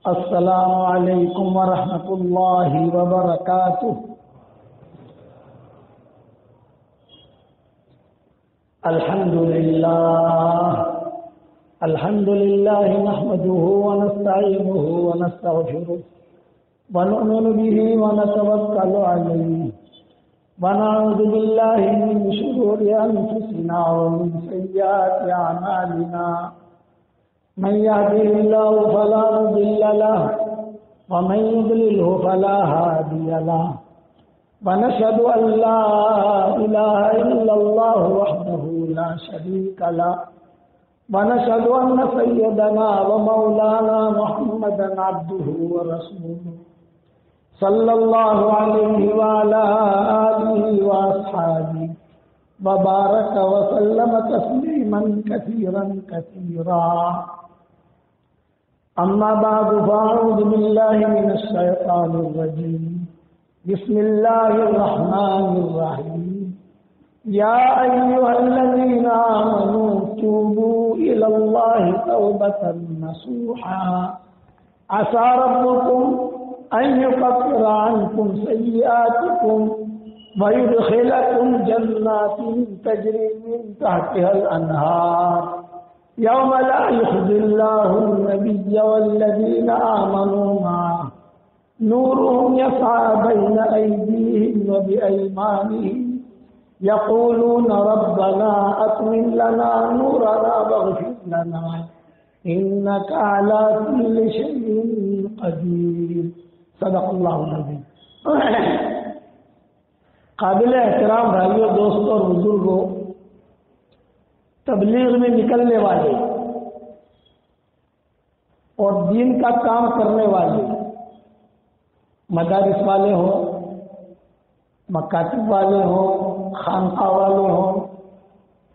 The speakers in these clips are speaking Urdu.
السلام علیکم ورحمۃ اللہ وبرکاتہ۔ الحمد للہ نحمده ونستعینه ونستغفره ونؤمن به ونتوکل علیہ ونعوذ باللہ من شرور انفسنا ومن سیئات اعمالنا، من يهده الله فلا مضل له ومن يضلله فلا هادي له، ونشهد أن لا إله إلا الله وحده لا شريك له، ونشهد أن سيدنا ومولانا محمدا عبده ورسوله صلى الله عليه وعلى آله وأصحابه وبارك وسلم تسليما كثيرا كثيرا. أما بعد فأعوذ بالله من الشيطان الرجيم. بسم الله الرحمن الرحيم. يا أيها الذين آمنوا توبوا إلى الله توبة نصوحا عسى ربكم أن يكفر عنكم سيئاتكم ويدخلكم جنات تجري من تحتها الأنهار يوم لا يخزي الله النبي والذين آمنوا معه نورهم يسعى بين أيديهم وبأيمانهم يقولون ربنا أتمم لنا نورنا واغفر لنا إنك على كل شيء قدير. صدق اللہ العظیم. قابل احترام بھائیوں، دوستوں اور بزرگوں، تبلیغ میں نکلنے والے اور دین کا کام کرنے والے، مدارس والے ہوں، مکاتب والے ہوں، خانقاہ والے ہوں،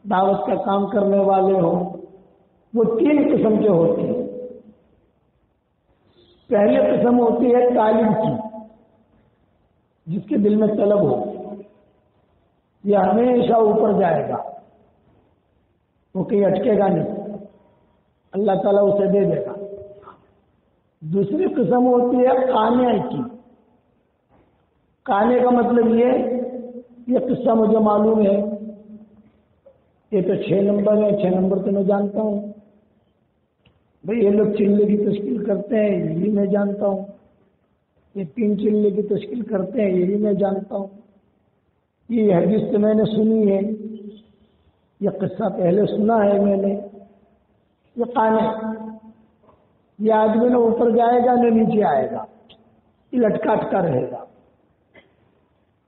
دعوت کا کام کرنے والے ہوں، وہ تین قسم کے ہوتے ہیں. پہلی قسم ہوتی ہے تعلیم کی، جس کے دل میں طلب ہو، یہ ہمیشہ اوپر جائے گا، وہ کہیں اٹکے گا نہیں، اللہ تعالیٰ اسے دے دے گا. دوسری قسم ہوتی ہے قانع کی. قانع کا مطلب یہ قصہ مجھے معلوم ہے، یہ تو 6 نمبر ہے، 6 نمبر تو میں جانتا ہوں بھئی، یہ لوگ چلے کی تشکیل کرتے ہیں، یہ بھی میں جانتا ہوں، یہ 3 چلے کی تشکیل کرتے ہیں، یہ بھی میں جانتا ہوں، یہ حدیث تو میں نے سنی ہے، یہ قصہ پہلے سنا ہے میں نے. یہ قانع، یہ آدمی نہ اوپر جائے گا نہ نیچے آئے گا، یہ لٹکا اٹکا رہے گا.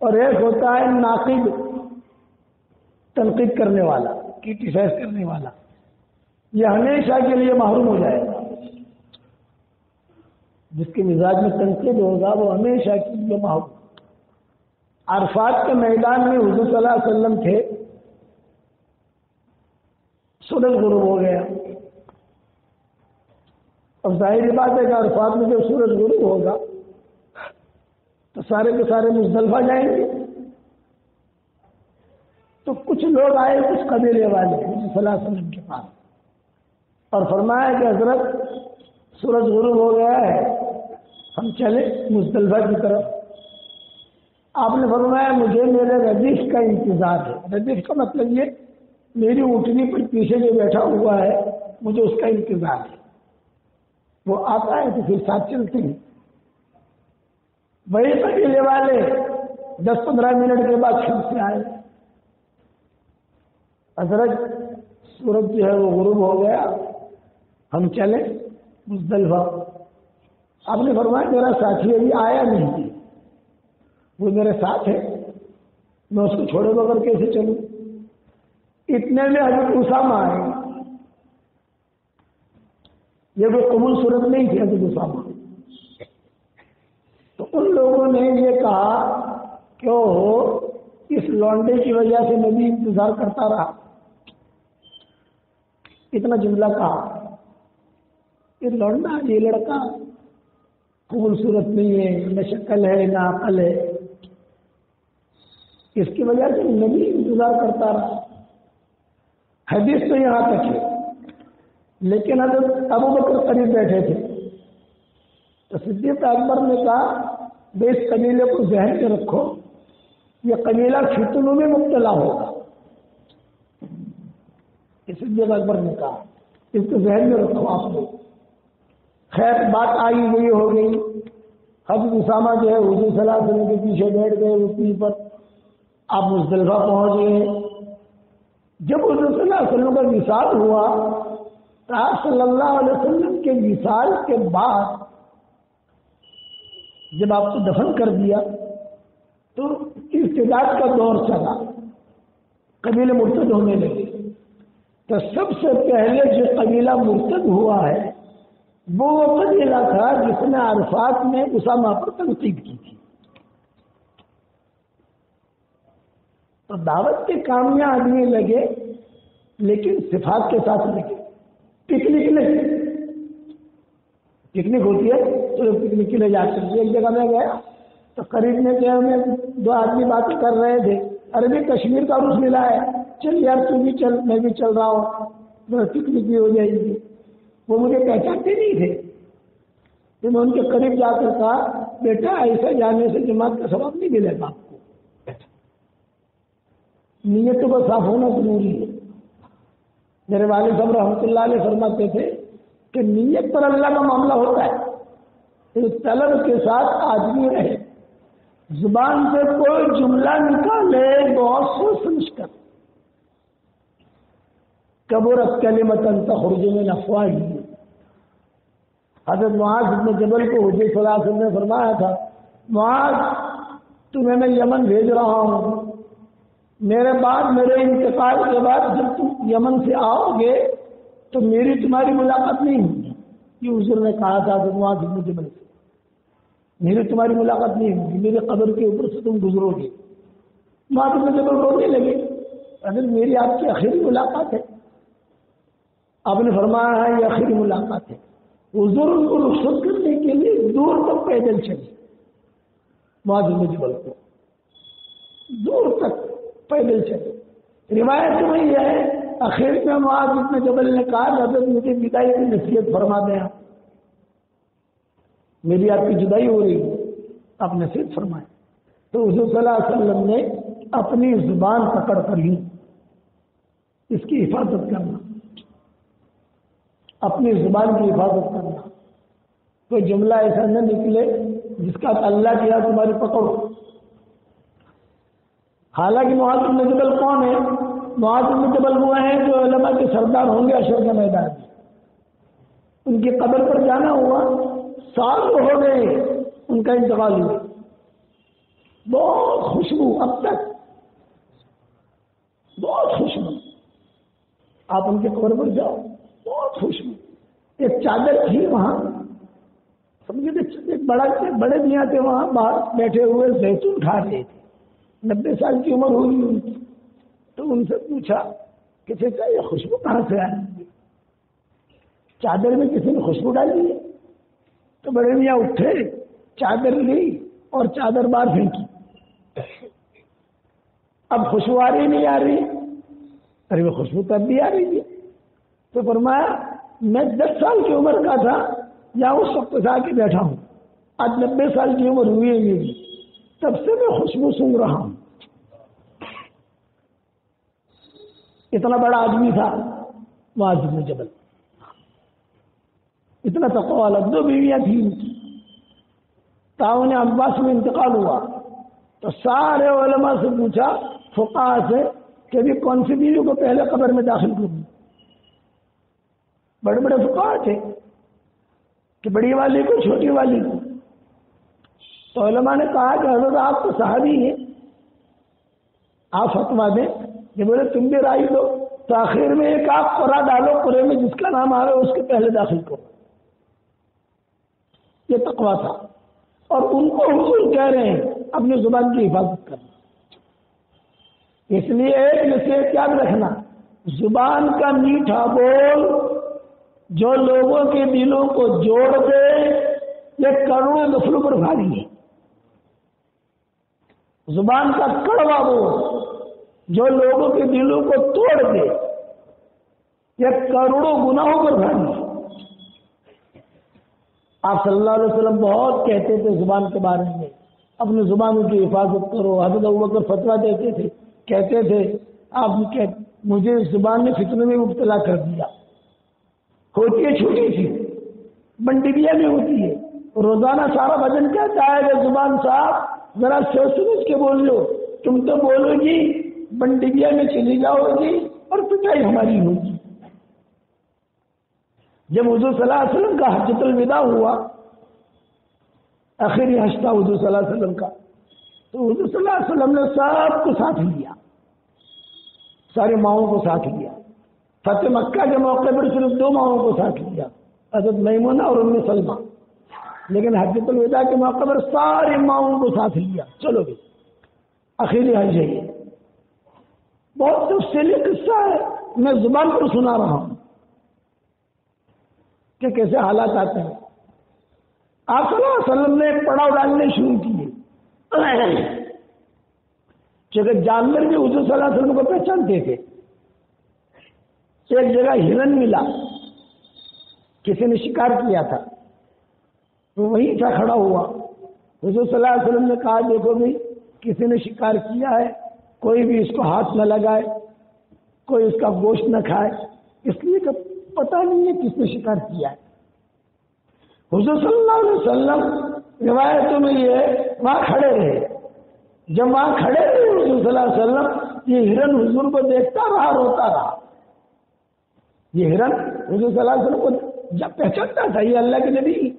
اور ایک ہوتا ہے ناقد، تنقید کرنے والا، کرٹیسائز کرنے والا، یہ ہمیشہ کے لیے محروم ہو جائے گا. جس کے مزاج میں تنقید ہوگا وہ ہمیشہ کے لیے محروم. عرفات کے میدان میں حضور صلی اللہ علیہ وسلم تھے، سورج غروب ہو گیا. اب ظاہری بات ہے کہ عرفات میں جب سورج غروب ہوگا تو سارے کے سارے مزدلفہ جائیں گے. تو کچھ لوگ آئے، کچھ قبیلے والے حضور صلی اللہ علیہ وسلم کے پاس، اور فرمایا کہ حضرت سورج غروب ہو گیا ہے، ہم چلے مزدلفہ کی طرف. آپ نے فرمایا مجھے میرے ردیف کا انتظار ہے. ردیف کا مطلب یہ میری اونٹنی پر پیچھے جو بیٹھا ہوا ہے مجھے اس کا انتظار ہے، وہ آتا ہے تو پھر ساتھ چلتے ہیں. وہی قبیلے والے 10-15 منٹ کے بعد پھر سے آئے. حضرت سورج جو ہے وہ غروب ہو گیا، ہم چلے مزدلفہ. آپ نے فرمایا میرا ساتھی ابھی آیا نہیں، وہ میرے ساتھ ہے، میں اس کو چھوڑے بغیر کیسے چلوں؟ اتنے میں حضرت اسامہ آئے. یہ کوئی قبول صورت نہیں تھی حضرت اسامہ. تو ان لوگوں نے یہ کہا کہ اس لونڈے کی وجہ سے نبی انتظار کرتا رہا. اتنا جملہ کہا، یہ لونڈا، یہ لڑکا قبول صورت نہیں ہے، نہ شکل ہے نہ عقل ہے، اس کی وجہ سے نبی انتظار کرتا رہا. حدیث تو یہاں تک ہے، لیکن حضرت ابو بکر قریب بیٹھے تھے. تو صدیق اکبر نے کہا بے اس قبیلے کو ذہن میں رکھو، یہ قبیلہ فتنوں میں مبتلا ہوگا. صدیق اکبر نے کہا اس کو ذہن میں رکھو آپ لوگ. خیر بات آئی گئی ہو گئی. حضرت اسامہ جو ہے حضور صلی اللہ علیہ وسلم کے پیچھے بیٹھ گئے اونٹنی پر. آپ مزدلفہ پہنچ گئے. جب حضور صلی اللہ علیہ وسلم کا وصال ہوا تو آپ صلی اللہ علیہ وسلم کے وصال کے بعد جب آپ کو دفن کر دیا تو ارتداد کا دور چلا، قبیلے مرتد ہونے لگے. تو سب سے پہلے جو قبیلہ مرتد ہوا ہے وہ قبیلہ تھا جس نے عرفات میں اسامہ پر تنقید کی تھی. تو دعوت کے کام میں آدمی لگے لیکن صفات کے ساتھ لگے. پکنک نہیں، پکنک ہوتی ہے تو پکنک کے لیے جا کر ایک جگہ میں گیا تو قریب میں جو ہے دو آدمی بات کر رہے تھے، عربی کشمیر کا روس ملا ہے، چل یار تو بھی چل میں بھی چل رہا ہوں، پکنک بھی ہو جائے گی. وہ مجھے پہچانتے نہیں تھے تو میں ان کے قریب جا کر کہا بیٹا ایسا جانے سے جماعت کا ثواب نہیں ملے گا آپ کو، نیتوں کا صاف ہونا ضروری ہے. میرے والد صاحب رحمۃ اللہ علیہ فرماتے تھے کہ نیت پر اللہ کا معاملہ ہوتا ہے. اس طلب کے ساتھ آدمی رہے، زبان سے کوئی جملہ نکالے بہت سوچ سمجھ کر. کبرت کلمۃ تخرج من افواہہم. حضرت معاذ بن جبل کو حضور صلی اللہ علیہ وسلم نے فرمایا تھا معاذ تمہیں میں یمن بھیج رہا ہوں، میرے بعد میرے انتقال کے بعد جب تم یمن سے آؤ گے تو میری تمہاری ملاقات نہیں ہوگی. یہ حضور نے کہا تھا حضرت معاذ بن جبل سے میری تمہاری ملاقات نہیں ہوگی، میرے قبر کے اوپر سے تم گزرو گے. معاذ بن جبل رونے لگے، حضرت میری آپ کی آخری ملاقات ہے. آپ نے فرمایا ہے یہ آخری ملاقات ہے. حضور ان کو رخصت کرنے کے لیے دور تک پیدل چلے. معاذ بن جبل کو دور تک پیدل چلے. روایت میں یہ ہے آخر میں معاذ بن جبل نے کہا حضرت مجھے بدائی کی نصیحت فرما دیں، میری آپ کی جدائی ہو رہی ہے، آپ نصیحت فرمائیں. تو حضور صلی اللہ علیہ وسلم نے اپنی زبان پکڑ کر لی اس کی حفاظت کرنا، اپنی زبان کی حفاظت کرنا. کوئی جملہ ایسا نہ نکلے جس کا اللہ کیا تمہاری پکڑو. حالانکہ معاذ بن جبل کون ہے؟ معاذ بن جبل وہ ہیں جو علماء کے سردار ہوں گے حشر کے میدان میں. ان کی قبر پر جانا ہوا، سال ہو گئے ان کا انتقال ہوا. بہت خوشبو اب تک، بہت خوشبو. آپ ان کے قبر پر جاؤ بہت خوشبو. ایک چادر تھی وہاں، سمجھے ایک بڑے میاں تھے وہاں باہر بیٹھے ہوئے زیتون کھا رہے تھے. 90 سال کی عمر ہوئی ان کی. تو ان سے پوچھا کہ چچا یہ خوشبو کہاں سے آئی؟ چادر میں کسی نے خوشبو ڈالی ہے؟ تو بڑے میاں اٹھے، چادر لی اور چادر باہر پھینکی. اب خوشبو آ رہی نہیں آ رہی؟ ارے وہ خوشبو تب بھی آ رہی تھی. تو فرمایا میں 10 سال کی عمر کا تھا یا اس وقت سے آ کے بیٹھا ہوں، آج 90 سال کی عمر ہوئی ہے میری، تب سے میں خوشبو سونگ رہا ہوں. اتنا بڑا آدمی تھا معاذ بن جبل، اتنا تقویٰ والا. 2 بیویاں تھیں ان کی. تعاون عباس میں انتقال ہوا تو سارے علماء سے پوچھا، فقہاء سے، کہ بھی کون سی بیوی کو پہلے قبر میں داخل کروں. بڑے بڑے فقہاء تھے کہ بڑی والی کو چھوٹی والی کو. تو علماء نے کہا کہ حضرت آپ تو صحابی ہیں، آپ فتویٰ دیں. یہ بولے تم بھی رائے دو. تو آخر میں ایک آپ قرآن ڈالو، قرآن میں جس کا نام آ رہا ہے اس کے پہلے داخل کرو. یہ تقویٰ تھا. اور ان کو حضور کہہ رہے ہیں اپنی زبان کی حفاظت کرنا. اس لیے ایک نصیحت یاد رکھنا، زبان کا میٹھا بول جو لوگوں کے دلوں کو جوڑ دے یہ کروڑوں نسلوں پر بھاری ہے. زبان کا کڑوا بول جو لوگوں کے دلوں کو توڑ دے یہ کروڑوں گناہوں پر بھاری ہے. آپ صلی اللہ علیہ وسلم بہت کہتے تھے زبان کے بارے میں، اپنی زبانوں کی حفاظت کرو. حضرت ابوبکر فتویٰ دیتے تھے، کہتے تھے آپ مجھے اس زبان نے فتنے میں مبتلا کر دیا. ہوتی ہے چھوٹی سی، بنڈبیا میں ہوتی ہے. روزانہ سارا بدن کہتا ہے کہ زبان صاحب ذرا سوچ سمجھ کے بول لو، تم تو بولو گی بنڈبیا میں چلی جاؤ گی اور پٹائی ہماری ہوگی. جب حضور صلی اللہ علیہ وسلم کا حجۃ الوداع ہوا، آخری حج تھا حضور صلی اللہ علیہ وسلم کا، تو حضور صلی اللہ علیہ وسلم نے سب کو ساتھ لیا، سارے ماؤں کو ساتھ لیا. فتح مکہ کے موقع پر صرف 2 ماؤں کو ساتھ لیا، حضرت میمونہ اور ام سلمہ. لیکن حجۃ الوداع کے موقع پر سارے ماؤں کو ساتھ لیا. چلو بھی آخری حج ہے یہ. بہت تفصیلی قصہ ہے، میں زبان پر سنا رہا ہوں کہ کیسے حالات آتے ہیں. آپ صلی اللہ علیہ وسلم نے ایک پڑاؤ ڈالنے شروع کیے. چونکہ جانور بھی حضور صلی اللہ علیہ وسلم کو پہچانتے تھے. ایک جگہ ہرن ملا، کسی نے شکار کیا تھا، وہ وہیں تھا کھڑا ہوا. حضور صلی اللہ علیہ وسلم نے کہا دیکھو بھائی کسی نے شکار کیا ہے، کوئی بھی اس کو ہاتھ نہ لگائے، کوئی اس کا گوشت نہ کھائے، اس لیے کہ پتہ نہیں ہے کس نے شکار کیا ہے. حضور صلی اللہ علیہ وسلم روایتوں میں یہ وہاں کھڑے رہے. جب وہاں کھڑے رہے حضور صلی اللہ علیہ وسلم، یہ ہرن حضور کو دیکھتا رہا، روتا رہا. یہ ہرن حضور صلی اللہ علیہ وسلم کو جب پہچانتا تھا یہ اللہ کے نبی.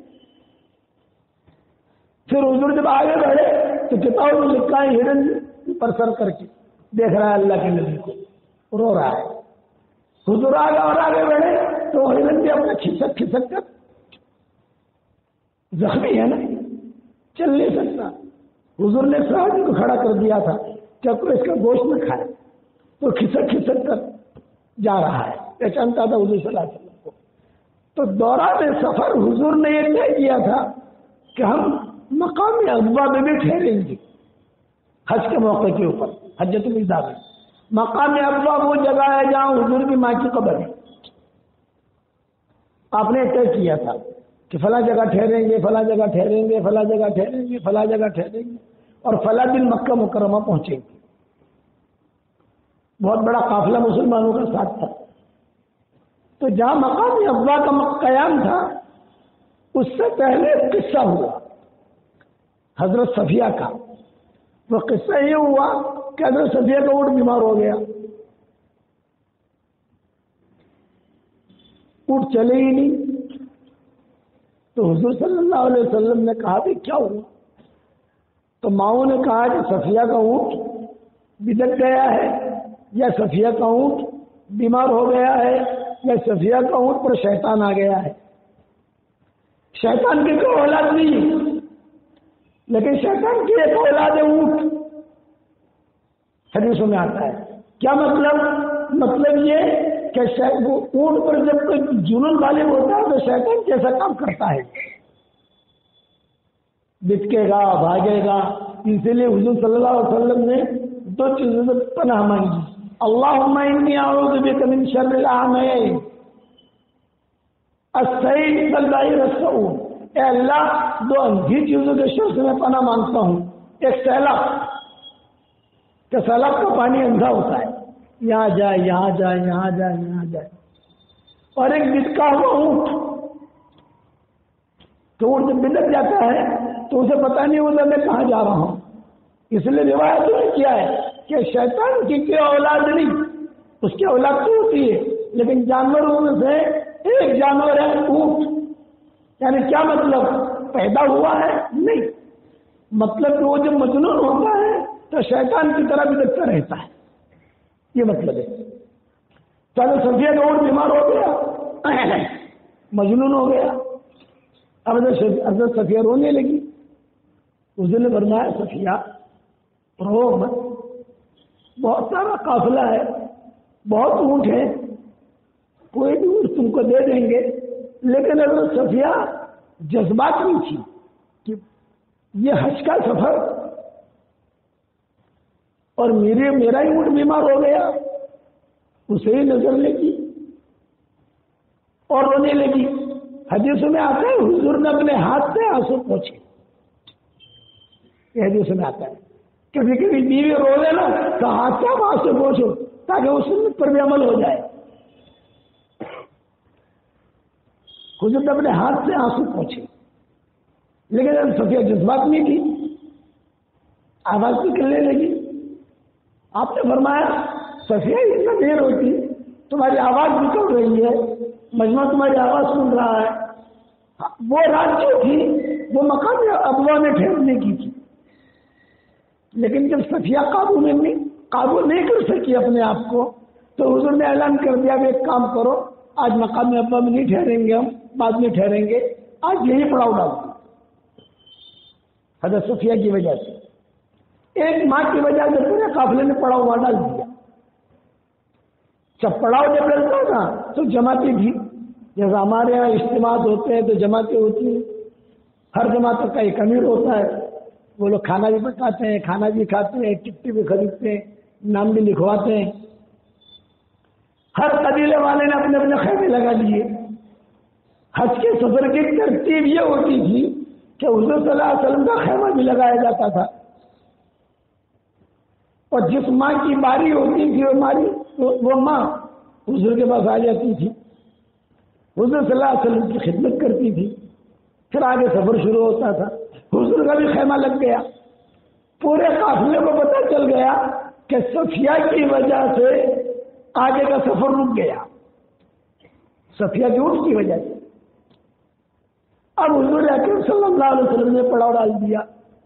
پھر حضور جب آگے بڑھے تو کتابوں میں لکھا ہے ہرن پر سر کر کے دیکھ رہا ہے اللہ کے نبی کو، رو رہا ہے. حضور آگے اور آگے بڑھے تو ہرن بھی اپنا کھسک کھسک کر، زخمی ہے نا، چل نہیں سکتا. حضور نے صحابی کو کھڑا کر دیا تھا کہ کوئی اس کا گوشت نہ کھائے، تو کھسک کھسک کر جا رہا ہے. پہچانتا تھا حضور صلی اللہ علیہ وسلم کو. تو دوران سفر حضور نے یہ طے کیا تھا کہ ہم مقام ابوا میں بھی ٹھہریں گے. حج کے موقع کے اوپر حجۃ الوداع میں مقام ابوا وہ جگہ ہے جہاں حضور کی ماں کی قبر ہے. آپ نے طے کیا تھا کہ فلاں جگہ ٹھہریں گے، فلاں جگہ ٹھہریں گے، فلاں جگہ ٹھہریں گے، فلاں جگہ ٹھہریں گے، اور فلاں دن مکہ مکرمہ پہنچیں گے. بہت بڑا قافلہ مسلمانوں کا ساتھ تھا. تو جہاں مقام ابوا کا قیام تھا اس سے پہلے ایک قصہ ہوا حضرت صفیہ کا. وہ قصہ یہ ہوا کہ حضرت صفیہ کا اونٹ بیمار ہو گیا، اونٹ چلے ہی نہیں. تو حضور صلی اللہ علیہ وسلم نے کہا کہ کیا ہوا؟ تو ماؤں نے کہا کہ صفیہ کا اونٹ بگڑ گیا ہے، یا صفیہ کا اونٹ بیمار ہو گیا ہے، یا صفیہ کا اونٹ پر شیطان آ گیا ہے. شیطان کی کوئی اولاد نہیں، لیکن شیطان کی ایک اولاد ہے اونٹ. حدیثوں میں آتا ہے. کیا مطلب یہ کہ اونٹ پر جب کوئی جنون غالب ہوتا ہے تو شیطان کیسا کام کرتا ہے، بچکے گا، بھاگے گا. اسی لیے حضور صلی اللہ علیہ وسلم نے 2 چیزوں سے پناہ مانگی. اللہم انی اعوذ بک من شر الاعمى السیل والبعیر السعود. اے اللہ 2 اندھی چیزوں کے شر سے میں پناہ مانگتا ہوں. ایک سیلاب، کہ سیلاب کا پانی اندھا ہوتا ہے، یہاں جائے یہاں جائے یہاں جائے یہاں جائے. اور ایک بچکا ہوا اونٹ، تو اونٹ جب بلک جاتا ہے تو اسے پتہ نہیں ہوتا میں کہاں جا رہا ہوں. اس لیے روایت نے کیا ہے کہ شیطان کی کوئی اولاد نہیں، اس کی اولاد تو ہوتی ہے لیکن جانوروں میں سے ایک جانور ہے اونٹ. یعنی کیا مطلب؟ پیدا ہوا ہے نہیں، مطلب کہ وہ جب مجنون ہوتا ہے تو شیطان کی طرح بھی دیکھتا رہتا ہے، یہ مطلب ہے. چلو صفیہ کا اونٹ بیمار ہو گیا، مجنون ہو گیا. اب حضرت صفیہ رونے لگی. اس نے فرمایا صفیہ رو مت، بہت سارا قافلہ ہے، بہت اونٹ ہے، کوئی بھی اونٹ تم کو دے دیں گے. لیکن حضرت صفیہ جذبات نہیں تھی کہ یہ حج کا سفر اور میرا ہی اونٹ بیمار ہو گیا. اسے ہی نظر لگی اور رونے لگی. حدیث میں آتا ہے حضور نے اپنے ہاتھ سے آنسو پوچھے. یہ حدیث میں آتا ہے. کبھی کبھی بیوی رو لے نا تو ہاتھ سے آنسو پوچھو تاکہ اس سنت پر بھی عمل ہو جائے. حضور نے اپنے ہاتھ سے آنسو پوچھے. لیکن صفیہ جذبات میں تھی, آواز نکلنے لگی. آپ نے فرمایا صفیہ اتنا دیر ہوتی تمہاری آواز نکل رہی ہے, مجمع تمہاری آواز سن رہا ہے. وہ رات جو تھی وہ مقام ابوا میں ٹھہرنے کی تھی, لیکن جب صفیہ قابو نہیں کر سکی اپنے آپ کو تو حضور نے اعلان کر دیا کہ ایک کام کرو, آج مقام ابوا میں نہیں ٹھہریں گے, ہم بعد میں ٹھہریں گے, آج یہی پڑاؤ ڈال دو. حضرت صفیہ کی وجہ سے, ایک ماں کی وجہ سے پورے قافلے نے پڑاؤ وہاں ڈال دیا. جب پڑاؤ جب ڈلتا تھا تو جماعتیں بھی, جیسے ہمارے یہاں اجتماعات ہوتے ہیں تو جماعتیں ہوتی ہیں, ہر جماعت کا ایک امیر ہوتا ہے, وہ لوگ کھانا بھی پکاتے ہیں, کھانا بھی کھاتے ہیں, ٹکٹی بھی خریدتے ہیں, نام بھی لکھواتے ہیں. ہر قبیلے والے نے اپنے اپنے خیمے لگا لیے. حج کے سفر کی ترتیب یہ ہوتی تھی کہ حضور صلی اللہ علیہ وسلم کا خیمہ بھی لگایا جاتا تھا, اور جس ماں کی باری ہوتی تھی وہ ماں حضور کے پاس آ جاتی تھی, حضور صلی اللہ علیہ وسلم کی خدمت کرتی تھی. پھر آگے سفر شروع ہوتا تھا. حضور کا بھی خیمہ لگ گیا. پورے قافلے کو پتہ چل گیا کہ صفیہ کی وجہ سے آگے کا سفر رک گیا, صفیہ کی اٹھ کی وجہ سے. اب حضور اکرم صلی اللہ علیہ وسلم نے پڑاؤ ڈال دیا.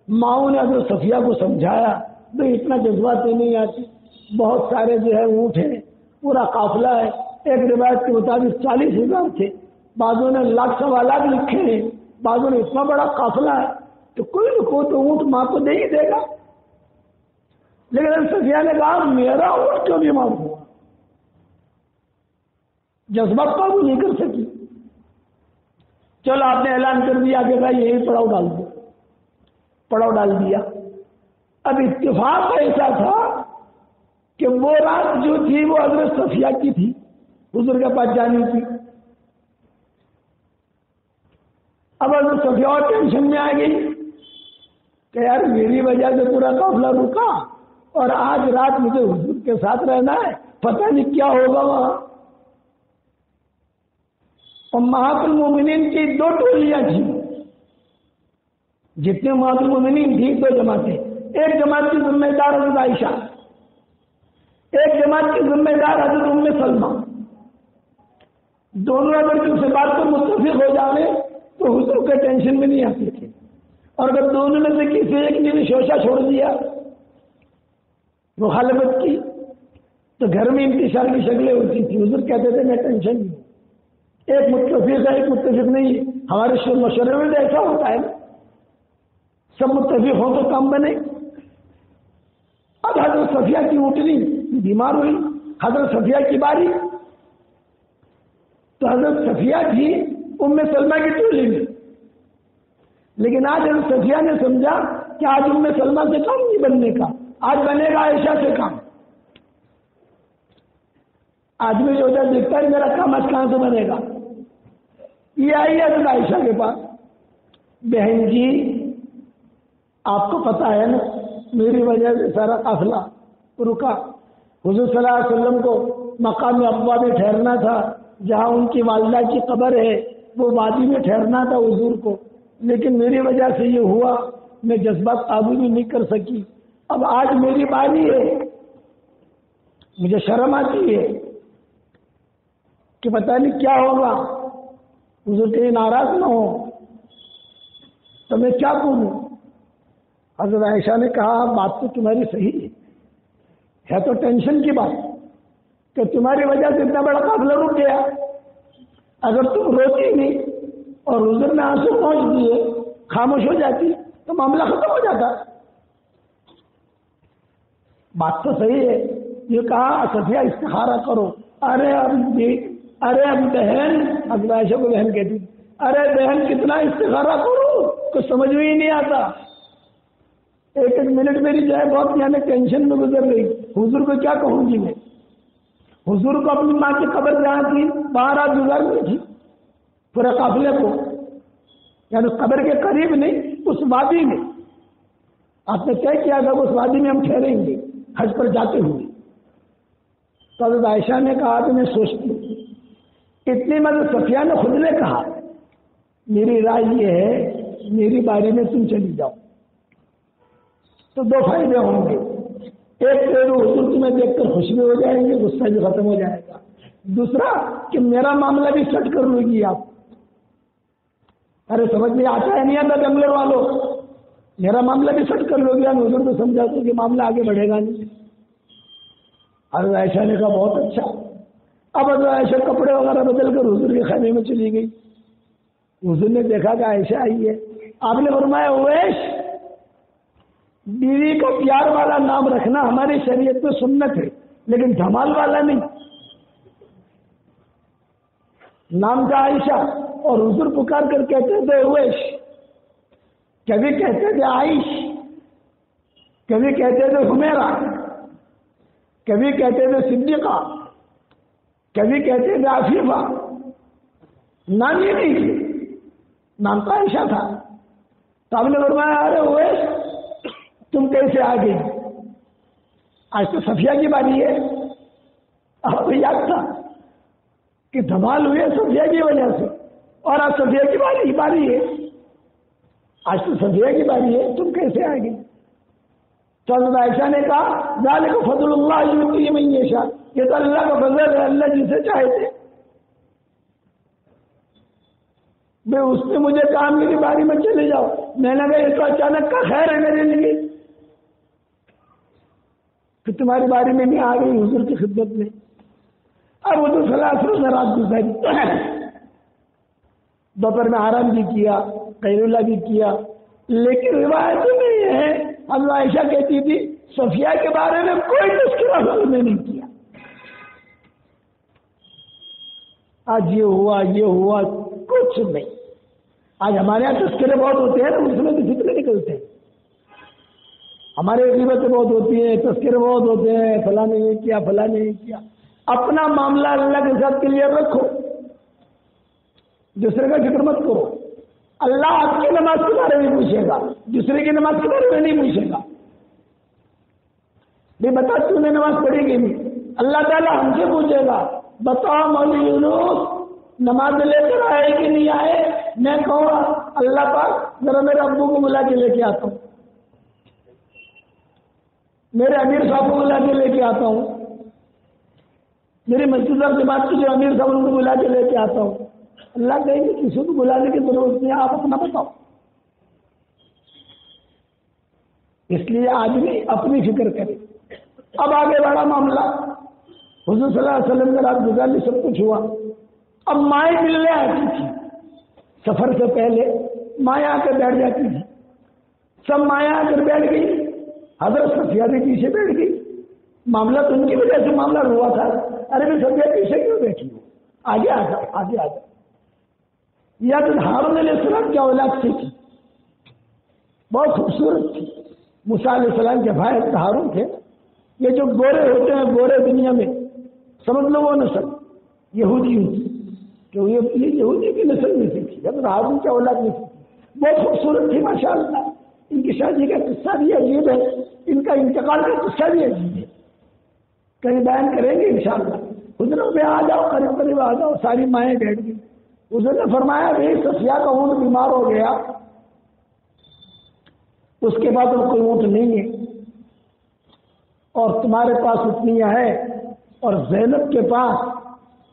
ماؤں نے اگر صفیہ کو سمجھایا تو اتنا جذبات نہیں آتی, بہت سارے جو ہے اونٹ ہیں, پورا قافلہ ہے. ایک روایت کے مطابق 40,000 تھے, بعضوں نے لاکھ سوا لاکھ لکھے ہیں, بعضوں نے اتنا بڑا قافلہ ہے تو کوئی نہ کوئی تو اونٹ ماں کو دے ہی دے گا. لیکن صفیہ نے کہا میرا اونٹ کیوں نہیں مار ہوا, جذبات قابو نہیں کر سکی. چلو آپ نے اعلان کر دیا کہ بھائی یہی پڑاؤ ڈال دو, پڑاؤ ڈال دیا. اب اتفاق ایسا تھا کہ وہ رات جو تھی وہ حضرت صفیہ کی تھی, حضور کے پاس جانی تھی. اب حضرت صفیہ اور ٹینشن میں آ گئی کہ یار میری وجہ سے پورا قافلہ رکا اور آج رات مجھے حضور کے ساتھ رہنا ہے, پتہ نہیں کیا ہوگا وہاں. امہات المومنین کی 2 ٹولیاں تھیں. جتنے امہات المومنین تھی 2 جماعتیں. ایک جماعت کی ذمہ دار حضرت عائشہ, ایک جماعت کی ذمہ دار حضرت ام سلمہ. دونوں اگر کسی بات پر متفق ہو جانے تو حضور کے ٹینشن میں نہیں آتے تھے, اور اگر دونوں میں سے کسی ایک نے بھی شوشہ چھوڑ دیا, مخالفت کی, تو گھر میں انتشار کی شکلیں ہوتی تھی. حضور کہتے تھے میں ٹینشن نہیں ہوں, ایک متفق ہے ایک متفق نہیں ہے. ہمارے مشورے میں ایسا ہوتا ہے نا, سب متفق ہوں تو کام بنے. اب حضرت صفیہ کی اونٹنی بیمار ہوئی, حضرت صفیہ کی باری, تو حضرت صفیہ تھی ام سلمہ کی ٹولی میں. لیکن آج حضرت صفیہ نے سمجھا کہ آج ام سلمہ سے کام نہیں بننے کا, آج بنے گا عائشہ سے کام. آدمی جو ادھر دیکھتا ہے میرا کام آج کہاں سے بنے گا. یہ آئی حضرت عائشہ کے پاس, بہن جی آپ کو پتا ہے نا میری وجہ سے سارا قافلہ رکا. حضور صلی اللہ علیہ وسلم کو مقام ابوا میں ٹھہرنا تھا, جہاں ان کی والدہ کی قبر ہے وہ وادی میں ٹھہرنا تھا حضور کو, لیکن میری وجہ سے یہ ہوا, میں جذبات قابو بھی نہیں کر سکی. اب آج میری باری ہے, مجھے شرم آتی ہے کہ پتہ نہیں کیا ہوگا, حضور کہیں ناراض نہ ہو تو میں کیا کروں. حضرت عائشہ نے کہا بات تو تمہاری صحیح ہے تو ٹینشن کی بات کہ تمہاری وجہ سے اتنا بڑا قافلہ رک گیا. اگر تم روتی نہیں اور حضور نے آنسو پہنچ دیے, خاموش ہو جاتی تو معاملہ ختم ہو جاتا. بات تو صحیح ہے. یہ کہا صفیہ استخارہ کرو. ارے اب بہن, حضرت عائشہ کو بہن کہتی, ارے بہن کتنا استخارہ کرو, کچھ سمجھ میں ہی نہیں آتا. ایک منٹ میری جو ہے بہت یعنی ٹینشن میں گزر گئی. حضور کو کیا کہوں گی میں. حضور کو اپنی ماں کی قبر جہاں تھی وہاں رات گزارنی تھی. پورے قافلے کو، یعنی قبر کے قریب نہیں، اس وادی میں آپ نے طے کیا تھا اس وادی میں ہم ٹھہریں گے حج پر جاتے ہوئے۔ تو حضرت عائشہ نے کہا کہ میں سوچتی ہوں، اتنی مدد صفیہ نے خود نے کہا میری رائے یہ ہے میری باری میں تم چلی جاؤ، تو دو فائدے ہوں گے، ایک تو حضور تمہیں دیکھ کر خوش بھی ہو جائیں گے، غصہ بھی ختم ہو جائے گا، دوسرا کہ میرا معاملہ بھی سیٹ کر لو گی آپ۔ ارے سمجھ میں آتا ہے نہیں آتا بنگلور والوں، میرا معاملہ بھی سیٹ کر لو گی، حضور تو سمجھا تو کہ معاملہ آگے بڑھے گا نہیں۔ حضرت عائشہ نے کہا بہت اچھا۔ اب حضرت عائشہ کپڑے وغیرہ بدل کر حضور کے خیمے میں چلی گئی۔ حضور نے دیکھا کہ عائشہ آئی ہے، آپ نے فرمایا اویس، بیوی کا پیار والا نام رکھنا ہماری شریعت میں سنت ہے، لیکن دھمال والا نہیں۔ نام کا عائشہ، اور حضور پکار کر کہتے تھے اویس، کبھی کہتے تھے عائش، کبھی کہتے تھے حمیرہ، کبھی کہتے تھے صدیقہ، کبھی کہتے تھے عفیفہ، نام یہ نہیں تھے، نام کا عائشہ تھا۔ تو آپ نے فرمایا ارے اویس تم کیسے آ گئی؟ آج تو صفیہ کی باری ہے۔ آپ کو یاد تھا کہ دھمال ہوئے صفیہ کی وجہ سے، اور آج صفیہ کی باری ہے، آج تو صفیہ کی باری ہے، تم کیسے آ گئی؟ تو حضرت عائشہ نے کہا ذالک فضل اللہ یؤتیہ من یشاء، یہ تو اللہ کا فضل ہے، اللہ جسے چاہتے۔ میں اس نے مجھے کہا میری باری میں چلے جاؤ، میں نے کہا یہ تو اچانک کا خیر ہے میرے لیے کہ تمہاری باری میں نہیں آ گئی حضور کی خدمت میں۔ اب حضور صلی اللہ علیہ وسلم نے رات گزاری، دوپہر میں آرام بھی کیا، قیلولہ بھی کیا، لیکن روایتوں میں یہ ہے حضرت عائشہ کہتی تھی صفیہ کے بارے میں کوئی تذکرہ حضور نے نہیں کیا۔ آج یہ ہوا کچھ نہیں۔ آج ہمارے یہاں تذکرے بہت ہوتے ہیں نا، اس میں بھی ذکر نکلتے ہیں، ہمارے غیبتیں بہت ہوتی ہیں، تذکرے بہت ہوتے ہیں، فلاں نے یہ کیا، فلاں نے یہ کیا۔ اپنا معاملہ اللہ کے ساتھ کلیئر رکھو، دوسرے کا ذکر مت کرو۔ اللہ آپ کی نماز کے بارے میں پوچھے گا، دوسرے کی نماز کے بارے میں نہیں پوچھے گا۔ نہیں بتا تو نے نماز پڑھی کہ نہیں، اللہ تعالیٰ ہم سے پوچھے گا بتاؤ مولوی یونس نماز لے کر آئے کہ نہیں آئے؟ میں کہوں گا اللہ پاک ذرا میرے ابو کو بلا کے لے کے آتا ہوں، میرے امیر صاحب کو بلا کے لے کے آتا ہوں، میری مسجد اور جماعت کے جو امیر صاحب ان کو بلا کے لے کے آتا ہوں۔ اللہ کہیں گے کسی کو بلانے کی ضرورت نہیں، آپ اپنا بتاؤ۔ اس لیے آدمی اپنی فکر کرے۔ اب آگے بڑھا معاملہ، حضور صلی اللہ علیہ وسلم نے رات گزاری، سب کچھ ہوا۔ اب مائیں ملنے آتی تھی، سفر سے پہلے مائیں آ کر بیٹھ جاتی تھی، سب مائیں آ کر بیٹھ گئی، حضرت صفیہ بھی پیچھے بیٹھ گئی۔ معاملہ تو ان کی وجہ سے معاملہ ہوا تھا، ارے بھی صفیہ پیچھے کیوں بیٹھی ہو، آگے آ جاؤ، آگے آ جاؤ۔ یا تو ہارون علیہ السلام کی اولاد سے تھی، بہت خوبصورت تھی، موسیٰ علیہ السلام کے بھائی ہارون تھے۔ یہ جو گورے ہوتے ہیں گورے دنیا میں، سمجھ لو وہ نسل یہودی ہوتی، کہ یہ یہودی کی نسل میں سے تھی، جب ہارون کی اولاد میں سے تھی، بہت خوبصورت تھی ماشاءاللہ۔ ان کی شادی کا قصہ بھی عجیب ہے، ان کا انتقال کا قصہ بھی عجیب ہے، کہیں بیان کریں گے انشاءاللہ۔ حضرت میں آ جاؤ، قریب قریب آ جاؤ، ساری مائیں بیٹھ گئی۔ حضرت نے فرمایا بھائی صفیہ کا اونٹ بیمار ہو گیا، اس کے بعد اب کوئی اونٹ نہیں ہے، اور تمہارے پاس اٹھنیاں ہے، اور زینب کے پاس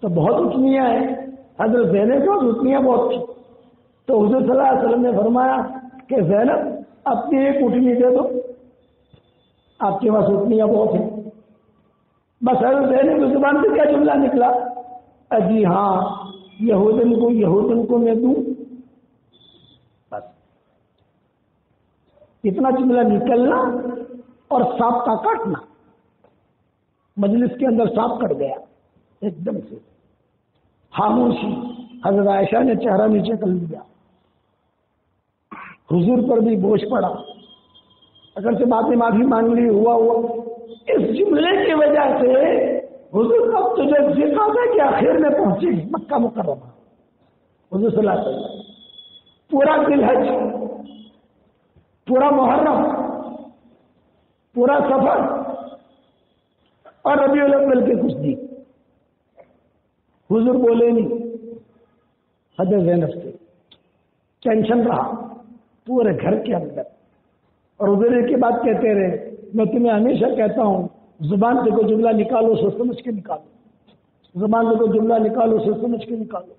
تو بہت اٹھنیاں ہیں، حضرت زینب کے پاس اٹھنیاں بہت تھی۔ تو حضور صلی اللہ علیہ وسلم نے فرمایا کہ زینب اپنی ایک اٹھنی دے دو، آپ کے پاس اٹھنیاں بہت ہیں۔ بس حضرت زینب کی زبان سے کیا جملہ نکلا؟ جی ہاں، یہودن کو میں دوں، بس اتنا جملہ نکلنا اور سانپ کا کاٹنا، مجلس کے اندر سانپ کٹ گیا ایک دم سے، خاموشی۔ حضرت عائشہ نے چہرہ نیچے کر لیا، حضور پر بھی بوجھ پڑا، اگر سے بات نے معافی مانگ لی، ہوا اس جملے کی وجہ سے حضور اب تجھے ذکر ہے کہ آخر میں پہنچے مکہ مکرمہ، حضور صلی اللہ علیہ وسلم پورا ذی الحج، پورا محرم، پورا سفر اور ربیع الاول کے کچھ دن حضور بولے نہیں. حضرت زینب سے ٹینشن رہا پورے گھر کے اندر، اور حضور ایک ہی بات کہتے رہے، میں تمہیں ہمیشہ کہتا ہوں زبان سے کوئی جملہ نکالو سوچ سمجھ کے نکالو، زبان سے کوئی جملہ نکالو سوچ سمجھ کے نکالو.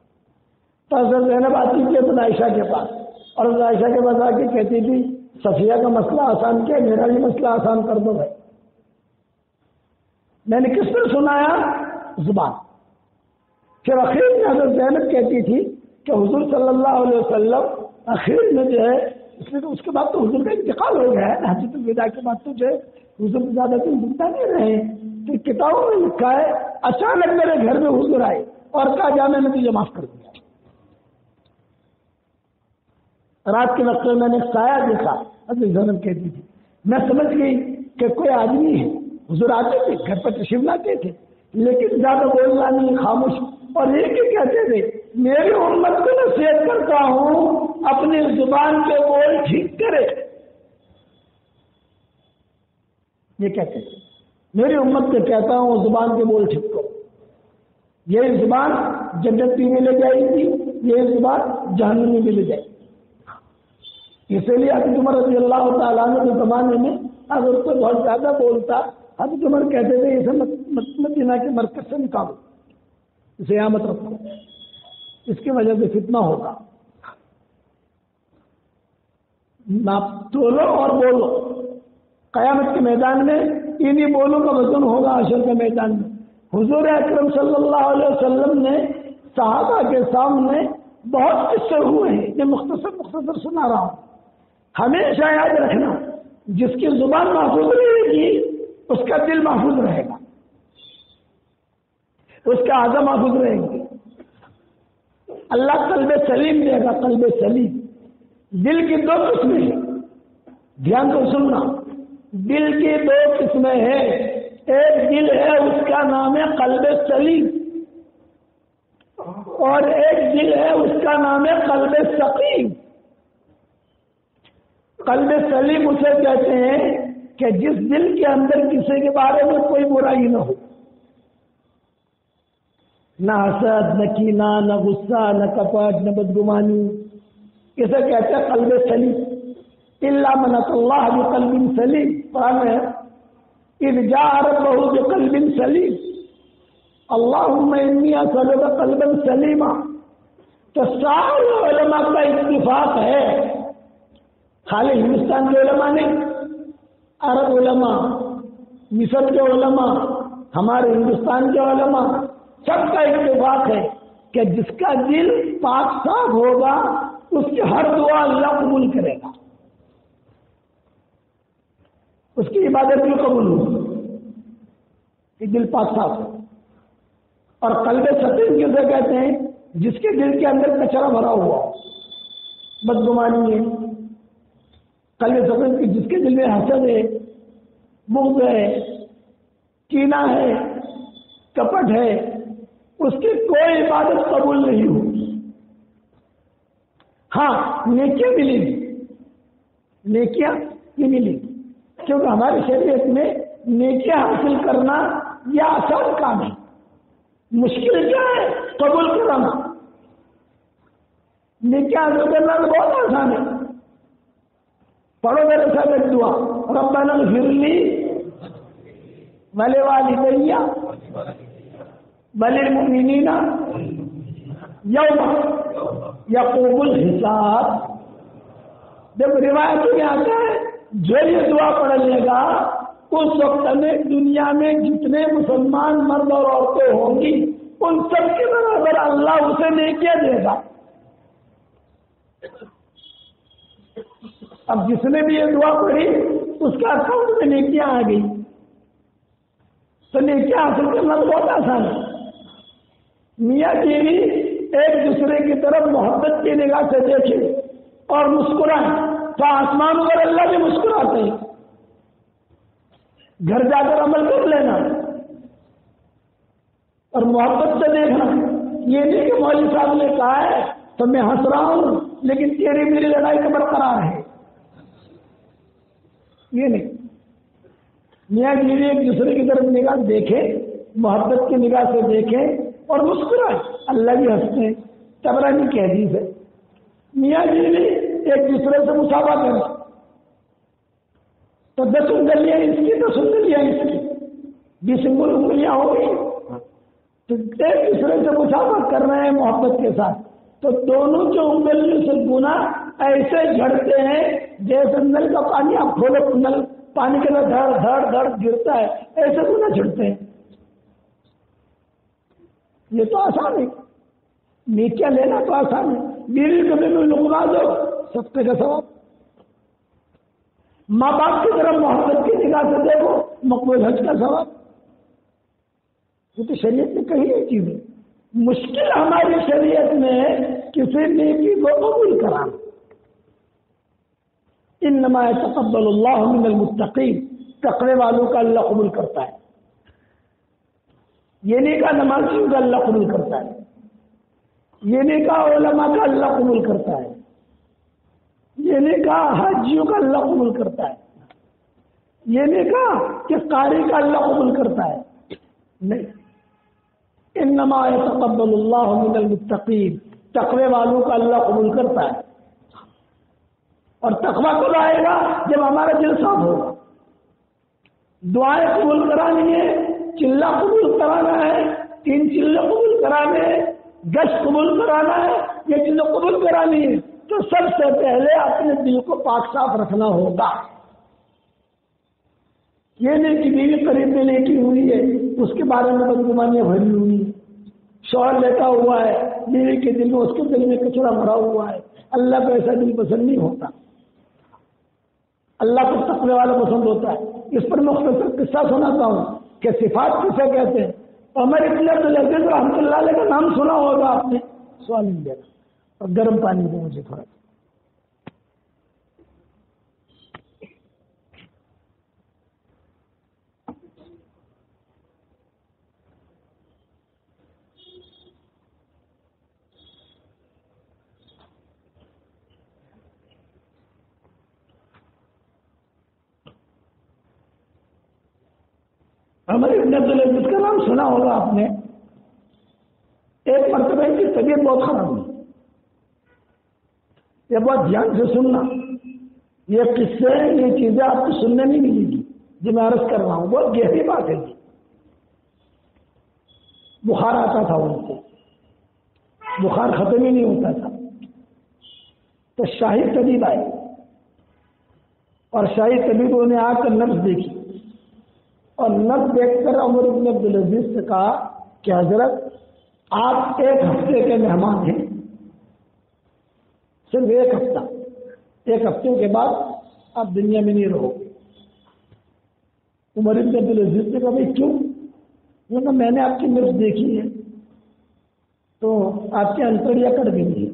تو حضرت زینب آتی تھی اپنا عائشہ کے پاس، اور حضرت عائشہ کے پاس آ کے کہتی تھی صفیہ کا مسئلہ آسان کیا، میرا بھی مسئلہ آسان کر دو بھائی. میں نے کس نے سنایا؟ زبان. پھر اخیر میں حضرت زینب کہتی تھی کہ حضور صلی اللہ علیہ وسلم اخیر میں جو ہے اس کے بعد تو حضور کا انتقال ہو گیا ہے، حجۃ الوداع کے بعد تو جو ہے حضور زیادہ دن زندہ نہیں رہے. تو کتابوں میں لکھا ہے اچانک میرے گھر میں حضور آئے اور کہا جا میں نے تجھے معاف کر دیا. رات کے وقت میں نے ایک سایہ دیکھا، حضرت زینب کہتی تھی میں سمجھ گئی کہ کوئی آدمی ہے. حضور آتے تھے گھر پر تشریف لاتے تھے لیکن زیادہ بولنا نہیں، خاموش، اور یہ کہ کہتے تھے میری امت کو نصیحت کرتا ہوں اپنی زبان کے بول ٹھیک کرے. یہ کہتے تھے میری امت کو کہتا ہوں زبان کے بول ٹھیک کرو. یہ زبان جنت میں لے جائے گی، یہ زبان جہنم میں لے جائے گی. اسی لیے حضرت عمر رضی اللہ تعالیٰ عنہ کے زمانے میں اگر کوئی بہت زیادہ بولتا حضرت عمر کہتے تھے اسے مدینہ کے مرکز سے نکالو، اسے یہاں مت رکھو، اس کی وجہ سے فتنہ ہوگا. ناپ تولو اور بولو. قیامت کے میدان میں انہی بولوں کا وزن ہوگا. حشر کے میدان میں حضور اکرم صلی اللہ علیہ وسلم نے صحابہ کے سامنے بہت قصے ہوئے ہیں، یہ مختصر سنا رہا ہوں. ہمیشہ یاد رکھنا جس کی زبان محفوظ رہے گی اس کا دل محفوظ رہے گا، اس کا اعضاء محفوظ رہیں گے. اللہ قلب سلیم دے گا. قلب سلیم. دل کی دو قسمیں ہیں، دھیان تو سننا. دل کی دو قسمیں ہیں. ایک دل ہے اس کا نام ہے قلب سلیم، اور ایک دل ہے اس کا نام ہے قلب سقیم. قلب سلیم اسے کہتے ہیں کہ جس دل کے اندر کسی کے بارے میں کوئی برائی نہ ہو، نہ حسد، نہ کینہ، نہ غصہ، نہ کپٹ، نہ بدگمانی. اسے کہتے ہیں قلب سلیم. الا من اتى الله بقلب سلیم. قرآن میں اذ جاء ربه بقلب سلیم اللهم انی اسألک قلبا سلیما. تو سارے علماء کا اتفاق ہے، خالی ہندوستان کے علماء نہیں، عرب علماء، مصر کے علماء، ہمارے ہندوستان کے علماء، سب کا اتفاق ہے کہ جس کا دل پاک صاف ہوگا اس کی ہر دعا اللہ قبول کرے گا، اس کی عبادت بھی قبول ہوگی کہ دل پاک صاف ہے. اور قلب سقیم کسے کہتے ہیں؟ جس کے دل کے اندر کچرا بھرا ہوا ہو، بدگمانی ہے. قلب سقیم کی جس کے دل میں حسد ہے، بغض ہے، کینہ ہے، کپٹ ہے، اس کی کوئی عبادت قبول نہیں ہوگی. ہاں نیکیاں ملیں گی، نیکیاں نہیں ملیں گی، کیونکہ ہماری شریعت میں نیکیاں حاصل کرنا یہ آسان کام ہے. مشکل کیا ہے؟ قبول کرانا. نیکیاں حاصل کرنا تو بہت آسان ہے. پڑھو میرے ساتھ ایک دعا، ربنا اغفر لی ولوالدی وللمؤمنین یوم یقوم الحساب. جب روایت میں آتا ہے جو یہ دعا پڑھ لے گا اس وقت میں دنیا میں جتنے مسلمان مرد اور عورتیں ہوں گی ان سب کے برابر اللہ اسے نیکیاں دے گا. اب جس نے بھی یہ دعا پڑھی اس کا اکاؤنٹ میں نیکیاں آ گئی. تو نیکیاں حاصل کرنا تو بہت آسان ہے. میاں بیوی ایک دوسرے کی طرف محبت کی نگاہ سے دیکھیں اور مسکرائیں تو آسمان پر اللہ بھی مسکراتے ہیں. گھر جا کر عمل کر لینا اور محبت سے دیکھنا. یہ نہیں کہ مولوی صاحب نے کہا ہے تو میں ہنس رہا ہوں لیکن تیری میری لڑائی کا برقرار ہے. یہ نہیں. میاں بیوی ایک دوسرے کی طرف نگاہ دیکھے, محبت کی نگاہ سے دیکھے اور مسکرائے. اللہ بھی ہنستے ہیں. طبرانی کی حدیث ہے, میاں بیوی ایک دوسرے سے مسافہ کرنا تو 10 انگلیاں اس کی 10 انگلیاں اس کی 20 انگلیاں ہو گئی. تو ایک دوسرے سے مسافہ کر رہے ہیں محبت کے ساتھ, تو دونوں جو انگلیوں سے گنا ایسے جھڑتے ہیں جیسے نل کا پانی آپ کھولو, نل پانی کے اندر دھڑ دھڑ دھڑ گرتا ہے, ایسے گنا جھڑتے ہیں. یہ تو آسان ہے, نیکیاں لینا تو آسان ہے. بیوی کو بھی لقما دو, صدقے کا ثواب. ماں باپ کی طرف محبت کی نگاہ سے دیکھو, مقبول حج کا ثواب. یہ تو شریعت میں کہی یہ چیز ہے. مشکل ہماری شریعت میں کسی نیکی کو قبول کرانا. انما يتقبل اللہ من المتقین, تقوی والوں کا اللہ قبول کرتا ہے. یہ نہیں کہا نمازیوں کا اللہ قبول کرتا ہے, یہ نہیں کہا علماء کا اللہ قبول کرتا ہے, یہ نہیں کہا حاجیوں کا اللہ قبول کرتا ہے, یہ نہیں کہا کہ قاری کا اللہ قبول کرتا ہے. نہیں, انما يتقبل اللہ من المتقین, تقوی والوں کا اللہ قبول کرتا ہے. اور تقوی کب آئے گا؟ جب ہمارا دل صاف ہوگا. دعائیں قبول کرانی ہے, چلہ قبول کرانا ہے, 3 چلے قبول کرانے ہیں, 10 قبول کرانا ہے, یہ چیزیں قبول کرانی ہے, تو سب سے پہلے اپنے دل کو پاک صاف رکھنا ہوگا. یہ نہیں کہ بیوی قریب میں نیکی ہوئی ہے اس کے بارے میں بدگمانیاں بھری ہوئی ہیں, شوہر لیتا ہوا ہے, بیوی کے دل میں اس کے دل میں کچرا بھرا ہوا ہے. اللہ کو ایسا دل پسند نہیں ہوتا. اللہ کو تقوی والا پسند ہوتا ہے. اس پر مختصر قصہ سناتا ہوں کہ صفات کسے کہتے ہیں. عمر ابن عبدالعزیز رحمۃ اللہ علیہ کا نام سنا ہوگا آپ نے, سوال نہیں دینا, اور گرم پانی دے مجھے تھوڑا. عمر ابن عبدالعزیز کا نام سنا ہوگا آپ نے. ایک مرتبہ ان کی طبیعت بہت خراب ہوئی. یہ بہت دھیان سے سننا, یہ قصے یہ چیزیں آپ کو سننے نہیں ملے گی جو میں عرض کر رہا ہوں, بہت گہری بات ہے. بخار آتا تھا ان کو, بخار ختم ہی نہیں ہوتا تھا. تو شاہی طبیب آئے اور شاہی طبیبوں نے آ کر نبض دیکھی, اور نبض دیکھ کر عمر بن عبدالعزیز سے کہا کہ حضرت آپ 1 ہفتے کے مہمان ہیں, صرف 1 ہفتہ, 1 ہفتے کے بعد آپ دنیا میں نہیں رہو گے. عمر بن عبدالعزیز نے کہا بھائی کیوں؟ کہا میں نے آپ کی نبض دیکھی ہے تو آپ کی انتڑیاں کٹ گئی ہیں,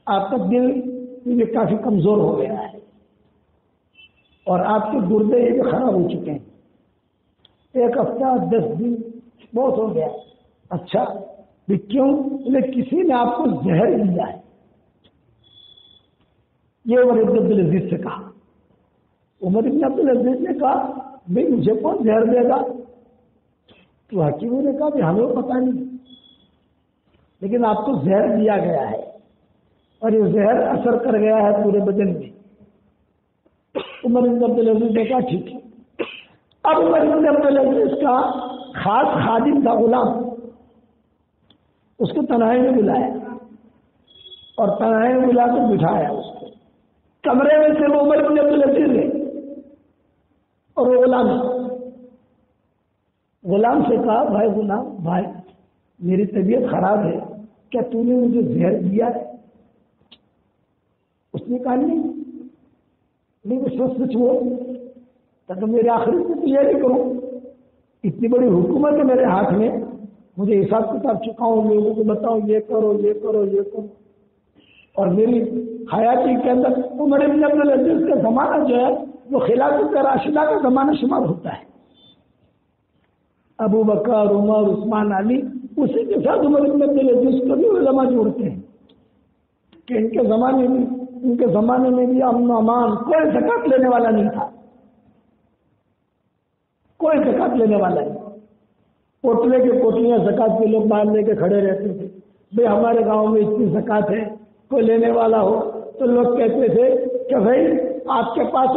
آپ کا دل یہ کافی کمزور ہو گیا ہے, اور آپ کے گردے یہ بھی خراب ہو چکے ہیں. 1 ہفتہ 10 دن بہت ہو گیا. اچھا کیوں؟ کسی نے آپ کو زہر دیا ہے. یہ عمر بن عبدالعزیز سے کہا. عمر بن عبدالعزیز نے کہا بھائی مجھے کون زہر دے گا؟ تو حکیموں نے کہا ہمیں پتہ نہیں, لیکن آپ کو زہر دیا گیا ہے اور یہ زہر اثر کر گیا ہے پورے بدن میں. عمر بن عبدالعزیز نے کہا ٹھیک ہے. اب عمر بن عبدالعزیز کا خاص خادم تھا غلام, اس کو تنہائی میں بلایا اور تنہائی میں بلا کر بٹھایا اس کو کمرے میں سے. وہ عمر بن عبدالعزیز نے اور وہ غلام سے کہا بھائی غلام بھائی میری طبیعت خراب ہے, کیا تو نے مجھے زہر دیا ہے؟ اس نے کہا نہیں, سچ وہ تاکہ میرے آخری کی تیاری کروں. اتنی بڑی حکومت ہے میرے ہاتھ میں, مجھے حساب کتاب چکاؤں, لوگوں کو بتاؤں یہ کرو یہ کرو یہ کرو. اور میری حیاتی کے اندر عمر بن عبدالعزیز کا زمانہ جو ہے وہ خلافت راشدہ کا زمانہ شمار ہوتا ہے. ابو بکر, عمر, عثمان, علی اسی کے ساتھ عمر بن عبد العزیز کو بھی علماء جوڑتے ہیں کہ ان کے زمانے میں بھی امن و امان، کوئی زکات لینے والا نہیں تھا، کوئی زکات لینے والا نہیں. پوٹلے کے پوٹلیاں زکات کے لوگ باہر لے کے کھڑے رہتے تھے. بھائی ہمارے گاؤں میں اتنی زکات ہے، کوئی لینے والا ہو تو لوگ کہتے تھے کہ بھائی آپ کے پاس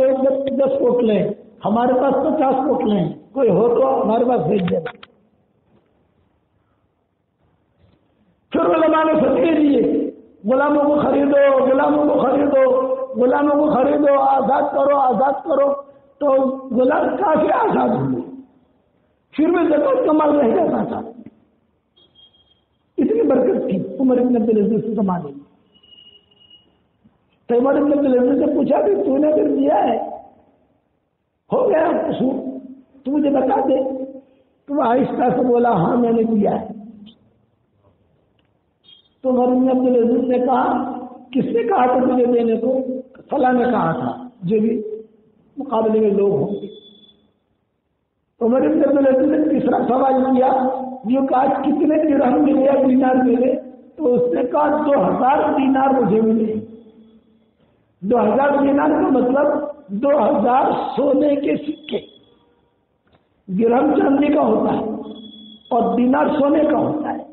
10 پوٹلے ہیں، ہمارے پاس 50 پوٹلے ہیں، کوئی ہو تو ہمارے پاس بھیج دے. پھر علماء نے فتوے دیے، غلاموں کو خریدو، غلاموں کو خریدو، غلاموں کو خریدو، آزاد کرو، آزاد کرو. تو غلام کافی آزاد ہوئے، پھر بھی زکات کا مال رہ جاتا تھا. اتنی برکت تھی عمر بن عبد العزیز کے زمانے میں. تو عمر بن عبد العزیز سے پوچھا کہ تو نے پھر دیا ہے، ہو گیا قصور، تو مجھے بتا دے. تو آہستہ سے بولا ہاں میں نے دیا ہے. تو عمر بن عبد العزیز نے کہا کس نے کہا تھا مجھے دینے کو؟ فلاں نے کہا تھا، جو بھی مقابلے میں لوگ ہوں گے. عمر بن عبد العزیز نے تیسرا سوال کیا، یہ کہا کتنے درہم ملے یا دینار ملے؟ تو اس نے کہا 2000 دینار مجھے ملے. 2000 دینار کا مطلب 2000 سونے کے سکے. درہم چاندی کا ہوتا ہے اور دینار سونے کا ہوتا ہے.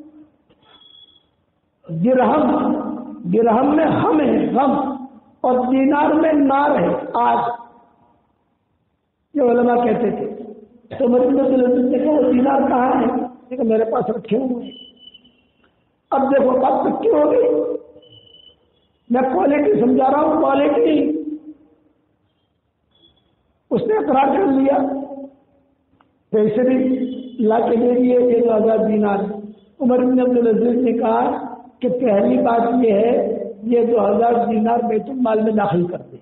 درہم میں ہم ہے، غم، اور دینار میں نار ہے، آگ. یہ علماء کہتے تھے. تو عمر بن عبد العزیز نے کہا وہ دینار کہاں ہے؟ کہ میرے پاس رکھے ہوئے. اب دیکھو بات پکی ہو گئی. میں کوالٹی سمجھا رہا ہوں، کوالٹی. اس نے اقرار کر لیا، پیسے بھی لا کے دے دیے، یہ 2000 دینار. عمر بن عبد العزیز نے کہا کہ پہلی بات یہ ہے یہ 2000 دینار بیت المال میں داخل کر دے،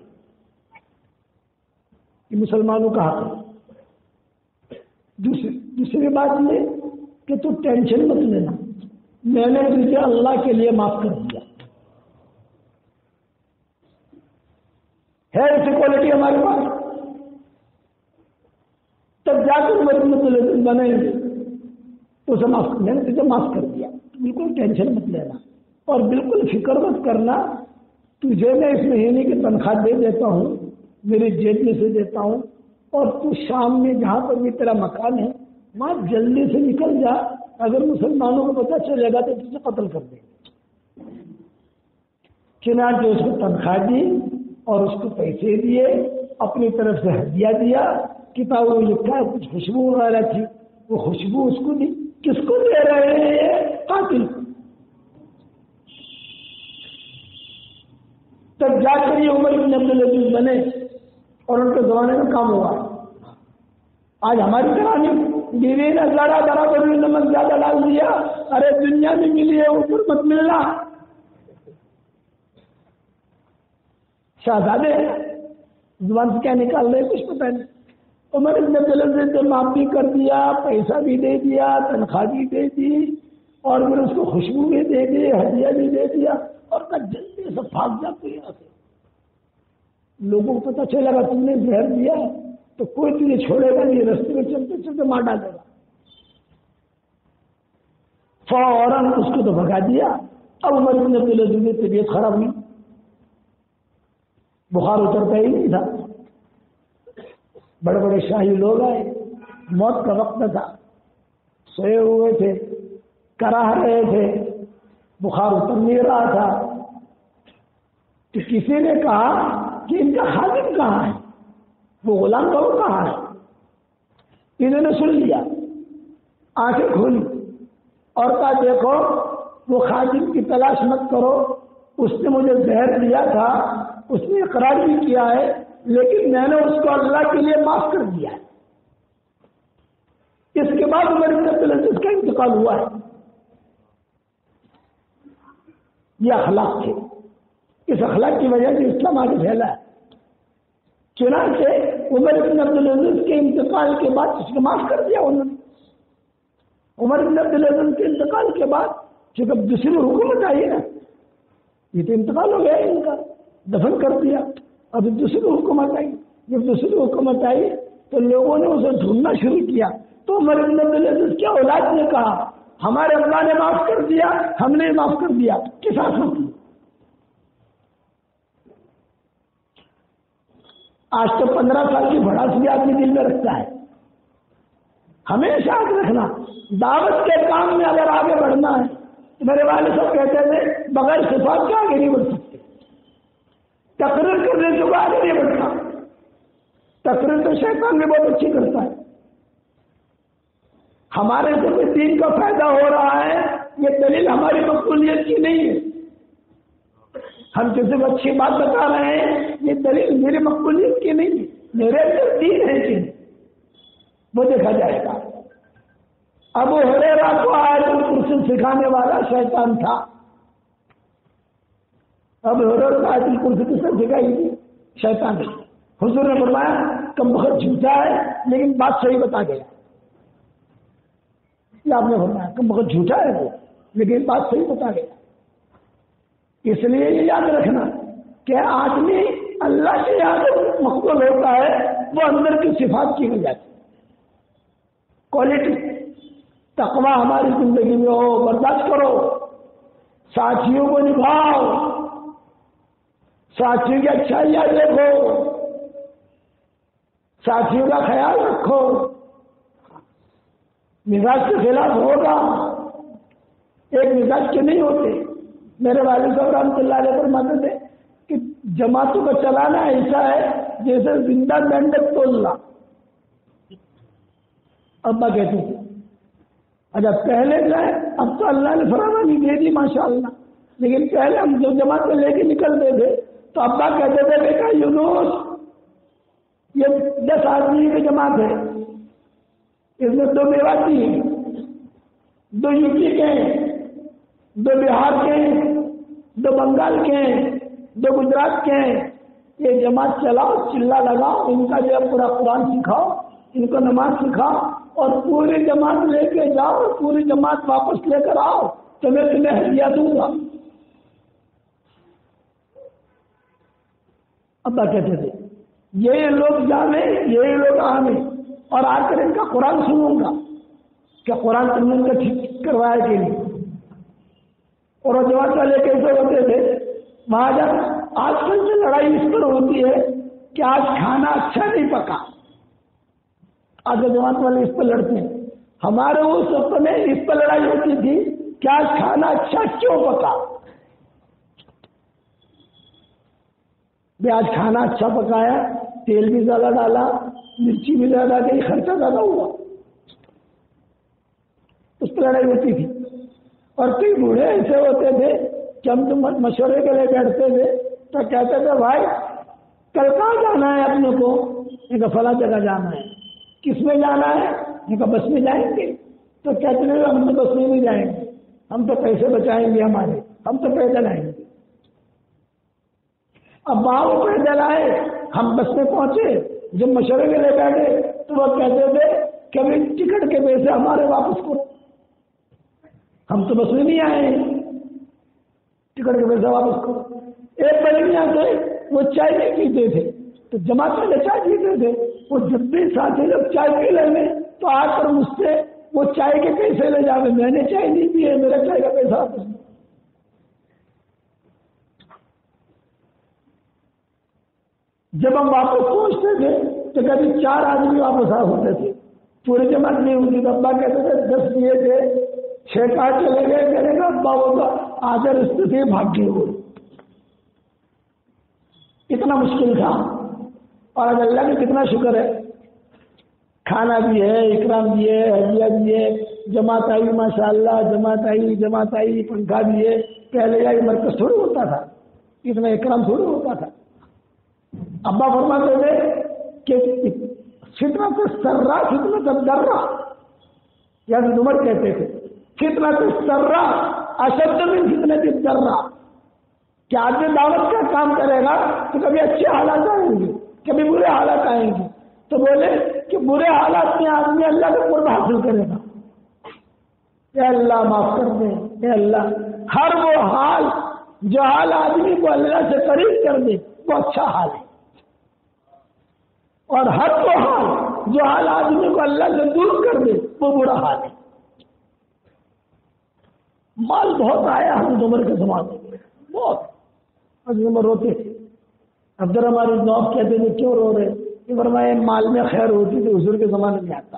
یہ مسلمانوں کا حق ہے. دوسری بات یہ کہ تو ٹینشن مت لینا، میں نے تجھے اللہ کے لیے معاف کر دیا ہے. ایسی کوالٹی ہمارے پاس. تب جا کر بنے اسے معاف، میں نے تجھے معاف کر دیا، بالکل ٹینشن مت لینا اور بالکل فکر مت کرنا. تجھے میں اس مہینے کی تنخواہ دے دیتا ہوں، میری جیب میں سے دیتا ہوں، اور تو شام میں جہاں پر بھی تیرا مکان ہے وہاں جلدی سے نکل جا. اگر مسلمانوں کو پتہ چلے گا تو تجھے قتل کر دیں گے. چنانچہ اس کو تنخواہ دی اور اس کو پیسے دیے، اپنی طرف سے ہدیہ دیا. کتابوں میں لکھا ہے کچھ خوشبو وغیرہ تھی، وہ خوشبو اس کو دی. کس کو دے رہے ہیں؟ قاتل. تب جا کر یہ عمر بن عبد العزیز بنے اور ان کے زمانے میں کام ہوا. آج ہماری کہانی بیوی نے ذرا برابر نمک زیادہ ڈال دیا، ارے دنیا میں ملی ہے اوپر مت ملنا. شہزادے زبان سے کیا نکال رہے کچھ پتہ نہیں. عمر بن عبد العزیز نے معاف بھی کر دیا، پیسہ بھی دے دیا، تنخواہ بھی دے دی، اور پھر اس کو خوشبو بھی دے دی، ہدیہ بھی دے دیا، اور جلدی سے بھاگ جاتے یہاں سے. لوگوں کو پتہ چلا گا تم نے زہر دیا تو کوئی تجھے چھوڑے گا نہیں، رستے میں چلتے چلتے مار ڈالے گا. فوراً اس کو تو بھگا دیا. اب عمر بن عبد العزیز کی طبیعت خراب ہوئی، بخار اترتا ہی نہیں تھا. بڑے بڑے شاہی لوگ آئے، موت کا وقت تھا، سوئے ہوئے تھے، کراہ رہے تھے، بخار اتر نہیں رہا تھا. تو کسی نے کہا کہ ان کا خادم کہاں ہے، وہ غلام بہو کہاں ہے؟ انہوں نے سن لیا، آنکھیں کھولی اور کہا دیکھو وہ خادم کی تلاش مت کرو، اس نے مجھے زہر دیا تھا، اس نے اقرار بھی کیا ہے، لیکن میں نے اس کو اللہ کے لیے معاف کر دیا ہے. اس کے بعد عمر بن عبد العزیز کا انتقال ہوا ہے. یہ اخلاق تھے، اس اخلاق کی وجہ سے اسلام آگے پھیلا ہے. چنانچہ عمر بن عبد العزیز کے انتقال کے بعد اس کو معاف کر دیا انہوں نے. عمر بن عبد العزیز کے انتقال کے بعد چونکہ دوسری حکومت آئی نا، یہ تو انتقال ہو گیا ان کا، دفن کر دیا. اب دوسری حکومت آئی، جب دوسری حکومت آئی تو لوگوں نے اسے ڈھونڈنا شروع کیا. تو عمر بن عبد العزیز کی اولاد نے کہا ہمارے اللہ نے معاف کر دیا، ہم نے معاف کر دیا، کس آنسو کی؟ آج تو 15 سال کی بڑھاس بھی آدمی دل میں رکھتا ہے۔ ہمیشہ یاد رکھنا، دعوت کے کام میں اگر آگے بڑھنا ہے، میرے والد صاحب کہتے تھے بغیر صفات کے آگے نہیں بڑھ سکتے، تقریر کرنے سے آگے نہیں بڑھتا۔ تقریر تو شیطان بھی بہت اچھی کرتا ہے۔ ہمارے سے دین کا فائدہ ہو رہا ہے، یہ دلیل ہماری مقبولیت کی نہیں ہے۔ ہم کسی کو اچھی بات بتا رہے ہیں، یہ دلیل میری مقبولیت کی نہیں ہے، میرے اندر دین ہے کہ وہ دیکھا جائے گا۔ ابو ہریرہ کو آیت الکرسی سکھانے والا شیطان تھا۔ ابو ہریرہ کو آیت الکرسی کس نے سکھائی تھی؟ شیطان نے۔ حضور نے فرمایا کہ بہت جھوٹا ہے لیکن بات صحیح بتا گیا۔ یہ آپ نے فرمایا کہ بہت جھوٹا ہے وہ، لیکن بات صحیح بتا گیا۔ اس لیے یہ یاد رکھنا کہ آدمی اللہ سے یاد مقبول ہوتا ہے وہ اندر کی صفات کی وجہ سے، کوالٹی، تقویٰ ہماری زندگی میں ہو، برداشت کرو، ساتھیوں کو نبھاؤ، ساتھیوں کی اچھائیاں دیکھو، ساتھیوں کا خیال رکھو۔ مزاج کے خلاف ہوگا، ایک مزاج کے نہیں ہوتے۔ میرے والد صاحب رحمۃ اللہ علیہ فرماتے تھے کہ جماعتوں کا چلانا ایسا ہے جیسے زندہ مینڈک تولنا۔ ابا کہتے تھے اچھا پہلے جو ہے، اب تو اللہ نے فراوانی دے دی ماشاء اللہ، لیکن پہلے ہم جو جماعت میں لے کے نکلتے تھے تو ابا کہتے تھے بیٹا یونس یہ 10 آدمی کی جماعت ہے، اس میں 2 میواتی ہیں، 2 یو پی کے ہیں، 2 بہار کے ہیں، 2 بنگال کے ہیں، 2 گجرات کے ہیں۔ یہ جماعت چلاؤ، چلا لگاؤ، ان کا جو پورا قرآن سکھاؤ، ان کو نماز سکھاؤ اور پوری جماعت لے کے جاؤ، پوری جماعت واپس لے کر آؤ تو میں تمہیں ہدیہ دوں گا۔ ابا کہتے تھے یہ لوگ جانے، یہی لوگ آنے، اور آ کر ان کا قرآن سنوں گا کہ قرآن تم نے ان کا ٹھیک کروایا کہ نہیں۔ اور جماعت والے کیسے ہوتے تھے وہاں جب آج کل سے لڑائی اس پر ہوتی ہے کہ آج کھانا اچھا نہیں پکا، آج جماعت والے اس پر لڑتے ہیں۔ ہمارے اس وقت میں اس پر لڑائی ہوتی تھی کہ آج کھانا اچھا کیوں پکا۔ آج کھانا اچھا پکایا، تیل بھی زیادہ ڈالا، مرچی بھی زیادہ گئی، خرچہ زیادہ ہوا، اس پر لڑائی ہوتی تھی۔ اور کئی بوڑھے ایسے ہوتے تھے کہ ہم تو مشورے کے لیے بیٹھتے تھے تو کہتے تھے بھائی کل کہاں جانا ہے اپنے کو؟ ایک فلاں جگہ جانا ہے۔ کس میں جانا ہے؟ ایک بس میں جائیں گے۔ تو کہتے ہیں ہم تو بس میں نہیں جائیں گے، ہم تو پیسے بچائیں گے ہمارے، ہم تو پیدل آئیں گے۔ اب وہ پیدل آئے، ہم بس میں پہنچے، جب مشورے کے لیے بیٹھے تو وہ کہتے تھے کہ ابھی ٹکٹ کے پیسے ہمارے واپس کرو، ہم تو بس میں نہیں آئے ہیں، ٹکٹ کے پیسے واپس کرو۔ ایک بڑھیا تھے وہ چائے نہیں پیتے تھے تو جماعت میں چائے پیتے تھے، وہ جب بھی ساتھی جب چائے پی لیں گے تو آ کر مجھ سے وہ چائے کے پیسے لے جاوے، میں نے چائے نہیں پی ہے، میرا چائے کا پیسہ واپس۔ جب ہم واپس پہنچتے تھے تو کبھی 4 آدمی واپس آ ہوتے تھے، پورے جماعت نہیں ہوتی تو ابا کہتے تھے 10 دیے تھے، 6 کاٹ چلے گئے، کرے گا ابا ہوگا آج رستے بھاگ گئے ہو۔ اتنا مشکل تھا، اور آج اللہ کا کتنا شکر ہے، کھانا بھی ہے، اکرام بھی ہے، ہدیہ بھی ہے، جماعت آئی ماشاءاللہ، جماعت آئی، پنکھا بھی ہے۔ پہلے یہ مرکز تھوڑی ہوتا تھا، اتنا اکرام تھوڑی ہوتا تھا۔ ابا فرماتے تھے کہ فطرت سرا فطرت درا، یعنی عمر کہتے تھے فطرت سرا اشد من فطرت درا، کہ آدمی دعوت کا کام کرے گا تو کبھی اچھے حالات آئیں گے، کبھی برے حالات آئیں گے، تو بولے کہ برے حالات میں آدمی اللہ کا قرب حاصل کرے گا، اے اللہ معاف کر دے، اے اللہ ہر وہ حال جو حال آدمی کو اللہ سے قریب کر دے وہ اچھا حال ہے، اور ہر وہ حال جو حال آدمی کو اللہ سے دور کر دے وہ برا حال ہے۔ مال بہت آیا حضرت عمر کے زمانے میں، بہت. حضرت عمر روتے تھے. عبدالرحمن بن عوف کہتے تھے کیوں رو رہے؟ یہ فرمایا مال میں خیر ہوتی تو حضور کے زمانے میں آتا،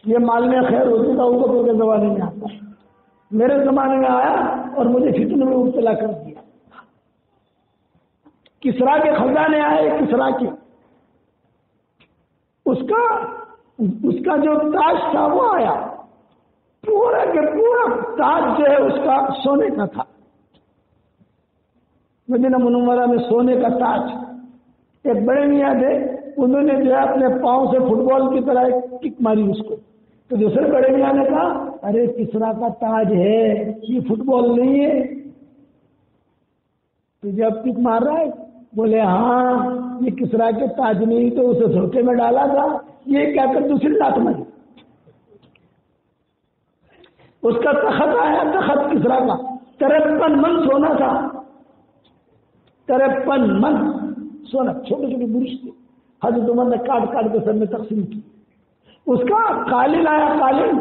یہ مال میں خیر ہوتی تو ابو بکر کے زمانے میں آتا، میرے زمانے میں آیا اور مجھے فتنے میں مبتلا کر دیا. کسرا کے خزانے آئے، کسرا کے، اس کا جو تاج تھا وہ آیا، پورا کے پورا تاج جو ہے اس کا سونے کا تھا. مدینہ منورہ میں سونے کا تاج. ایک بڑے میاں تھے، انہوں نے جو ہے اپنے پاؤں سے فٹ بال کی طرح کک ماری اس کو. تو دوسرے بڑے میاں نے کہا ارے کسرا کا تاج ہے، یہ فٹ بال نہیں ہے. تو جب کک مار رہا ہے، بولے ہاں یہ کسرا کے تاج نہیں تو اسے دھوکے میں ڈالا تھا، یہ کہہ کر دوسری لات ماری. اس کا تخت آیا، تخت کسرا کا 53 من سونا تھا، 53 من سونا. چھوٹے چھوٹے برش تھے، حضرت عمر نے کاٹ کاٹ کے سب میں تقسیم کی. اس کا قالین آیا، قالین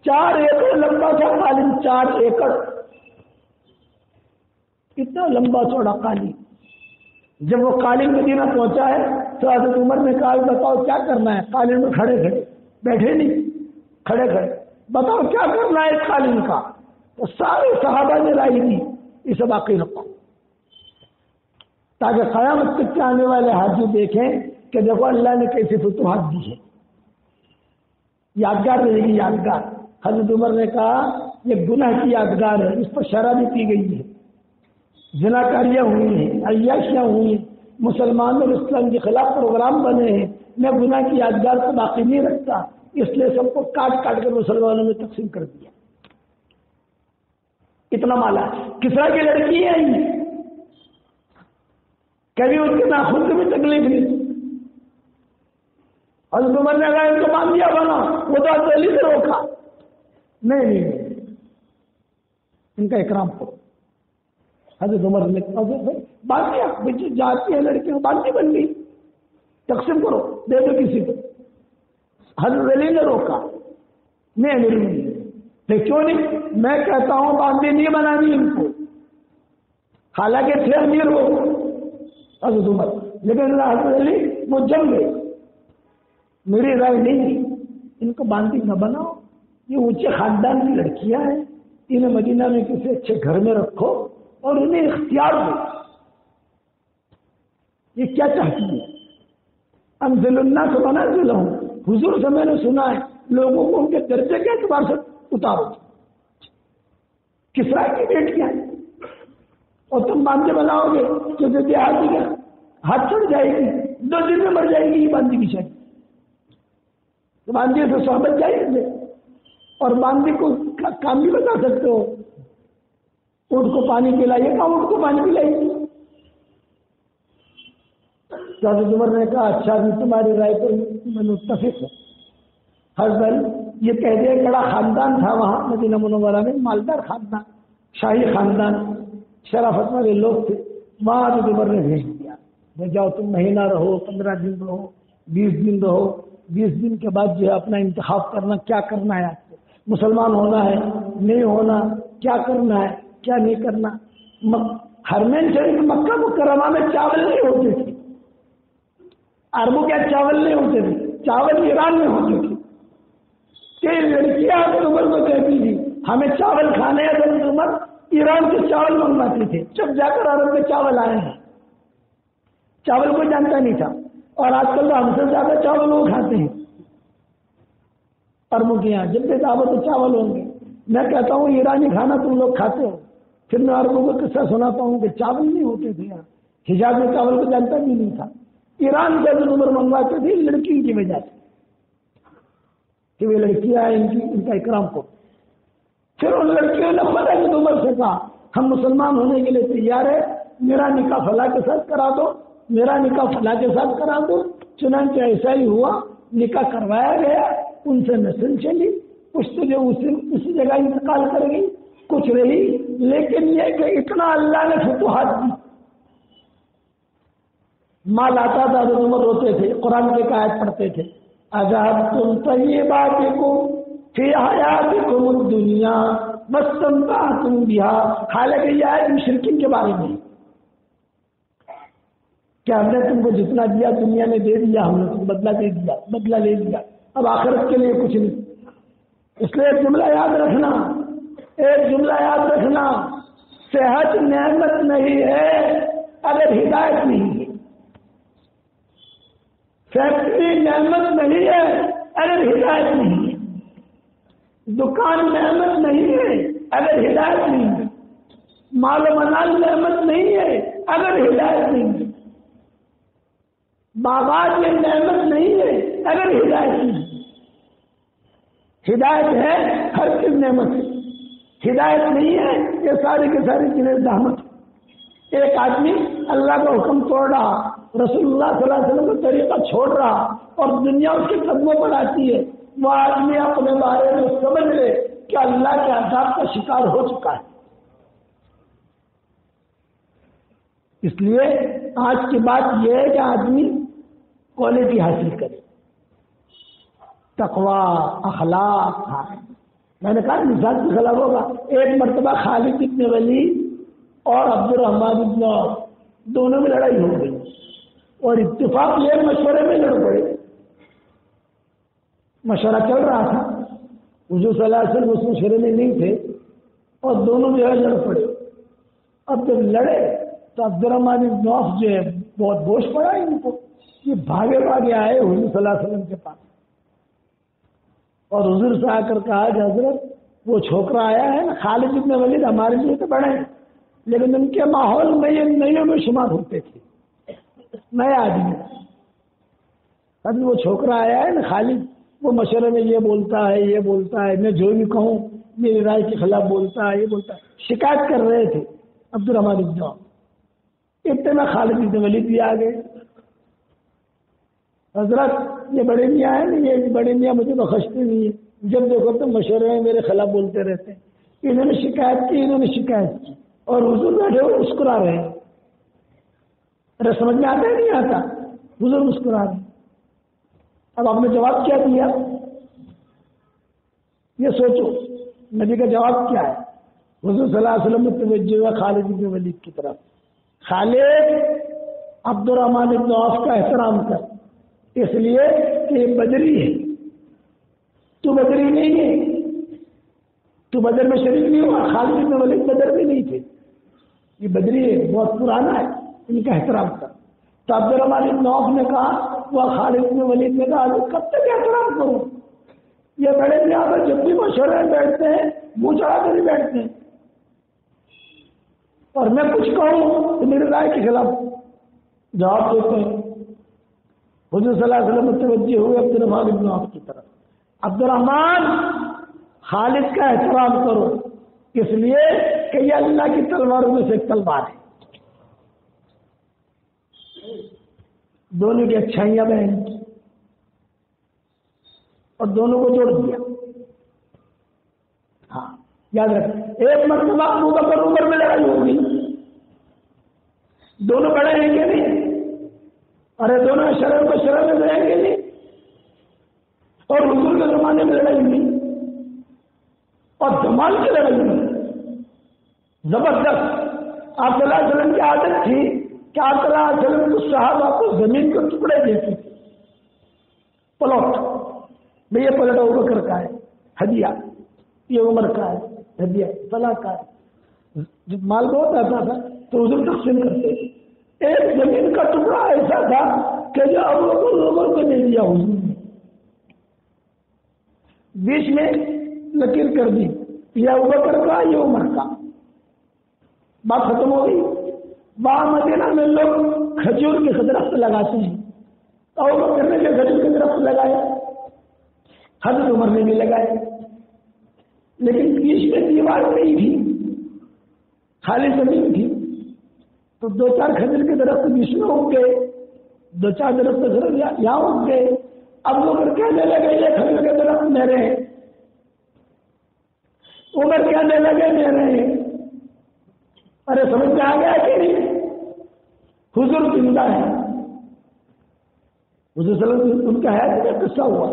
4 ایکڑ لمبا تھا، قالین 4 ایکڑ، اتنا لمبا چوڑا قالین. جب وہ قالین مدینہ پہنچا ہے تو حضرت عمر نے کہا بتاؤ کیا کرنا ہے؟ قالین میں کھڑے کھڑے، بیٹھے نہیں، کھڑے کھڑے، بتاؤ کیا کرنا ہے اس قالین کا؟ تو سارے صحابہ نے رائے دی اسے باقی رکھو، تاکہ قیامت تک کے آنے والے حاجی دیکھیں کہ دیکھو اللہ نے کیسی فتوحات دی ہے. یادگار رہے گی، یادگار. حضرت عمر نے کہا یہ گناہ کی یادگار ہے، اس پر شرح بھی پی گئی ہے، زناکاریاں ہوئی ہیں، عیاشیاں ہوئی ہیں، مسلمان اور اسلام کے خلاف پروگرام بنے ہیں، میں گناہ کی یادگار کو باقی نہیں رکھتا، اس لیے سب کو کاٹ کاٹ کر مسلمانوں میں تقسیم کر دیا. اتنا مالا. کسرا کی لڑکی ہے، کبھی اس کے ناخن سے بھی تکلیف نہیں. حضرت عمر نے کہا ان کو باندھ دیا بنا، وہ تو علی سے روکا. نہیں، ان کا اکرام کرو. حضرت عمر نے باندھ دیا، بچے جاتی ہے لڑکیاں باندھی بن گئی، تقسیم کرو، دے دو کسی کو. حضرت علی نے روکا، نہیں امیر نہیں. کیوں نہیں؟ میں کہتا ہوں باندھی نہیں بنانی ان کو، حالانکہ تھے امیر ہو حضرت عمر، لیکن حضرت علی وہ جم گئے. میری رائے نہیں، ان کو باندھی نہ بناؤ، یہ اونچے خاندان کی لڑکیاں ہیں، انہیں مدینہ میں کسی اچھے گھر میں رکھو اور انہیں اختیار دو. یہ کیا چاہتی ہے؟ انزل الناس منازلہم، حضور سے میں نے سنا ہے لوگوں کو ان کے درجے کے اعتبار سے اتارو. کسرا کی بیٹیاں اور تم باندھے بناؤ گے تو دیہاتی کا ہاتھ چڑھ جائے گی، 2 دن میں مر جائے گی یہ باندھی کی شادی. تو باندھی سے صحبت جائے اور باندھی کو کام بھی بتا سکتے ہو. اونٹ کو پانی پلائیے گا، اونٹ کو پانی پلائیے گی. تو حضرت عمر نے کہا اچھا بھی تمہاری رائے پر میں متفق ہوں. حضرت یہ کہہ دیا بڑا خاندان تھا وہاں مدینہ منورہ میں، مالدار خاندان، شاہی خاندان، شرافت والے لوگ تھے. وہاں حضرت عمر نے بھیج دیا، جاؤ تم مہینہ رہو، 15 دن رہو، 20 دن رہو. 20 دن کے بعد جو ہے اپنا انتخاب کرنا، کیا کرنا ہے آپ کو، مسلمان ہونا ہے نہیں ہونا، کیا کرنا ہے کیا نہیں کرنا. حرمین شریف مکہ مکرمہ میں چاول نہیں ہوتے تھے، عربوں کے چاول نہیں ہوتے تھے، چاول ایران میں ہوتے تھے. لڑکیاں حضرت عمر کو کہتی تھی ہمیں چاول کھانے ہیں، حضرت عمر ایران سے چاول منگواتے تھے. جب جا کر عرب میں چاول آئے ہیں، چاول کوئی جانتا نہیں تھا، اور آج کل تو ہم سے زیادہ چاول وہ کھاتے ہیں عربوں کے یہاں. جب بھی دعوت تو چاول ہوں گے. میں کہتا ہوں ایرانی کھانا تم لوگ کھاتے ہو، پھر میں عربوں کو قصہ سناتا ہوں کہ چاول نہیں ہوتے تھے یہاں. حجاز میں چاول کو جانتا بھی نہیں تھا. ایران سے حضرت عمر منگواتے تھے لڑکی کی وجہ سے کہ وہ لڑکیاں ان کا اکرام کو. پھر ان لڑکیوں نے خود حضرت عمر سے کہا ہم مسلمان ہونے کے لیے تیار ہے، میرا نکاح فلاں کے ساتھ کرا دو، میرا نکاح فلاں کے ساتھ کرا دو. چنانچہ ایسا ہی ہوا، نکاح کروایا گیا، ان سے نسل چلی. کچھ تو جو اسی جگہ انتقال کر گئی، کچھ رہی. لیکن یہ کہ اتنا اللہ نے فتوحات دی. مال آتا تھا حضرت عمر روتے تھے، قرآن کے آیت پڑھتے تھے. اذهبتم طیباتکم فی حیاتکم الدنیا واستمتعتم بها، حالانکہ یہ آیت مشرکین کے بارے میں کہ ہم نے تم کو جتنا دیا دنیا میں دے دیا، ہم نے تم کو بدلہ دے دیا، بدلہ لے لیا، اب آخرت کے لیے کچھ نہیں۔ اس لیے ایک جملہ یاد رکھنا، ایک جملہ یاد رکھنا، صحت نعمت نہیں ہے اگر ہدایت نہیں ہے، فیکٹری نعمت نہیں ہے اگر ہدایت نہیں ہے، دکان نعمت نہیں ہے اگر ہدایت نہیں ہے، مال و منال نعمت نہیں ہے اگر ہدایت نہیں ہے، باغات میں نعمت نہیں ہے اگر ہدایت نہیں ہے۔ ہدایت ہے ہر چیز نعمت ہے، ہدایت نہیں ہے یہ ساری کی ساری چیزیں زحمت ہے۔ ایک آدمی اللہ کا حکم توڑ رہا، رسول اللہ صلی اللہ علیہ وسلم کا طریقہ چھوڑ رہا اور دنیا اس کے قدموں پر آتی ہے، وہ آدمی اپنے بارے میں سمجھ لے کہ اللہ کے عذاب کا شکار ہو چکا ہے۔ اس لیے آج کی بات یہ ہے کہ آدمی کوالٹی حاصل کرے، تقوی، اخلاق۔ میں نے کہا مثال کے خلاف ہوگا۔ ایک مرتبہ خالد بن ولید اور عبد الرحمن بن عوف دونوں میں لڑائی ہو گئی اور اتفاق یہ مشورے میں لڑ پڑے۔ مشورہ چل رہا تھا، حضور صلی اللہ علیہ وسلم اس مشورے میں نہیں تھے اور دونوں جو ہے لڑ پڑے۔ اب جب لڑے تو عبد الرحمن بن عوف جو ہے بہت بوجھ پڑا ان کو، یہ بھاگے بھاگے آئے حضور صلی اللہ علیہ وسلم کے پاس اور حضور سے آ کر کہا کہ حضرت وہ چھوکرا آیا ہے نا خالد بن ولید، ہمارے لیے تو بڑے ہیں لیکن ان کے ماحول میں یہ نئیوں میں شمار ہوتے تھے، نیا آدمی۔ ابھی وہ چھوکرا آیا ہے نا خالد، وہ مشورے میں یہ بولتا ہے یہ بولتا ہے، میں جو بھی کہوں میری رائے کے خلاف بولتا ہے، یہ بولتا ہے، شکایت کر رہے تھے عبد الرحمن بن عوف۔ اتنے میں خالد بن ولید بھی آ گئے۔ حضرت یہ بڑے میاں ہیں نا، یہ بڑے میاں مجھے بخشتے نہیں ہیں، جب دیکھو تو مشورے میں میرے خلاف بولتے رہتے ہیں۔ انہوں نے شکایت کی، انہوں نے شکایت کی اور حضور بیٹھے ہوئے مسکرا رہے ہیں۔ ارے سمجھ میں آتا ہے نہیں آتا؟ حضور مسکرا رہے ہیں۔ اب آپ نے جواب کیا دیا؟ یہ سوچو نبی کا جواب کیا ہے؟ حضور صلی اللہ علیہ وسلم نے توجہ ہوا خالد بن ولید کی طرف، خالد عبد الرحمن بن عوف کا احترام کر، اس لیے کہ یہ بدری ہے، تو بدری نہیں ہے، تو بدر میں شریک نہیں ہوا۔ خالد بن ولید بدر میں نہیں تھے، یہ بدری ہے، بہت پرانا ہے، ان کا احترام کر۔ تو عبد الرحمن بن عوف نے کہا، وہ خالد بن ولید نے کہا کب تک احترام کروں؟ یہ بڑے یہاں پر جب بھی مشورے میں بیٹھتے ہیں منہ چڑھا کر ہی بیٹھتے ہیں اور میں کچھ کہوں تو میرے رائے کے خلاف جواب دیتے ہیں۔ حضور صلی اللہ علیہ وسلم توجہ ہوئے عبد الرحمن بن عوف کی طرف، عبد الرحمن خالد کا احترام کرو، اس لیے کہ یہ اللہ کی تلواروں میں سے ایک تلوار ہے، دونوں کی اچھائیاں بیان کی اور دونوں کو جوڑ دیا۔ ہاں یاد رکھ، ایک مرتبہ ابو بکر عمر میں لڑائی ہوگی، دونوں بڑے ہیں کہ نہیں؟ ارے دونوں شرم کو شرم میں رہیں گے نہیں؟ اور حضور کے زمانے میں لڑائی ہوئی اور دھمال کی لڑائی ہوئی زبردست۔ آپ صلی اللہ علیہ وسلم کی عادت تھی کہ آپ صلی اللہ علیہ وسلم کو صحابہ کو زمین کے ٹکڑے دیتے تھے، پلٹ میں یہ پلٹ ابو بکر کا ہے ہدیہ، یہ عمر کا ہے ہدیہ، فلاں کا ہے۔ جب مال بہت آتا تھا تو حضور تقسیم کرتے تھے۔ ایک زمین کا ٹکڑا ایسا تھا کہ جو ابو بکر عمر کو دے دیا حضور نے، بیچ میں لکیر کر دی، یہ ابو بکر کا یہ عمر کا، بات ختم ہو گئی۔ وہاں مدینہ میں لوگ کھجور کے درخت لگاتے ہیں، ابو بکر نے کھجور کے درخت لگایا، حضرت عمر نے بھی لگائے، لیکن بیچ میں دیوار نہیں تھی، خالی زمین تھی، تو دو چار کھجور کے درخت بیچ میں اگ گئے، دو چار درخت یہاں اگ گئے۔ اب لوگ کہنے لگے یہ کھجور کے درخت میرے ہیں، عمر کہنے لگے میرے ہیں۔ ارے سمجھ میں آ گیا کہ نہیں؟ حضور زندہ ہے، حضور صلی اللہ علیہ وسلم ان کا ہے قصہ ہوا۔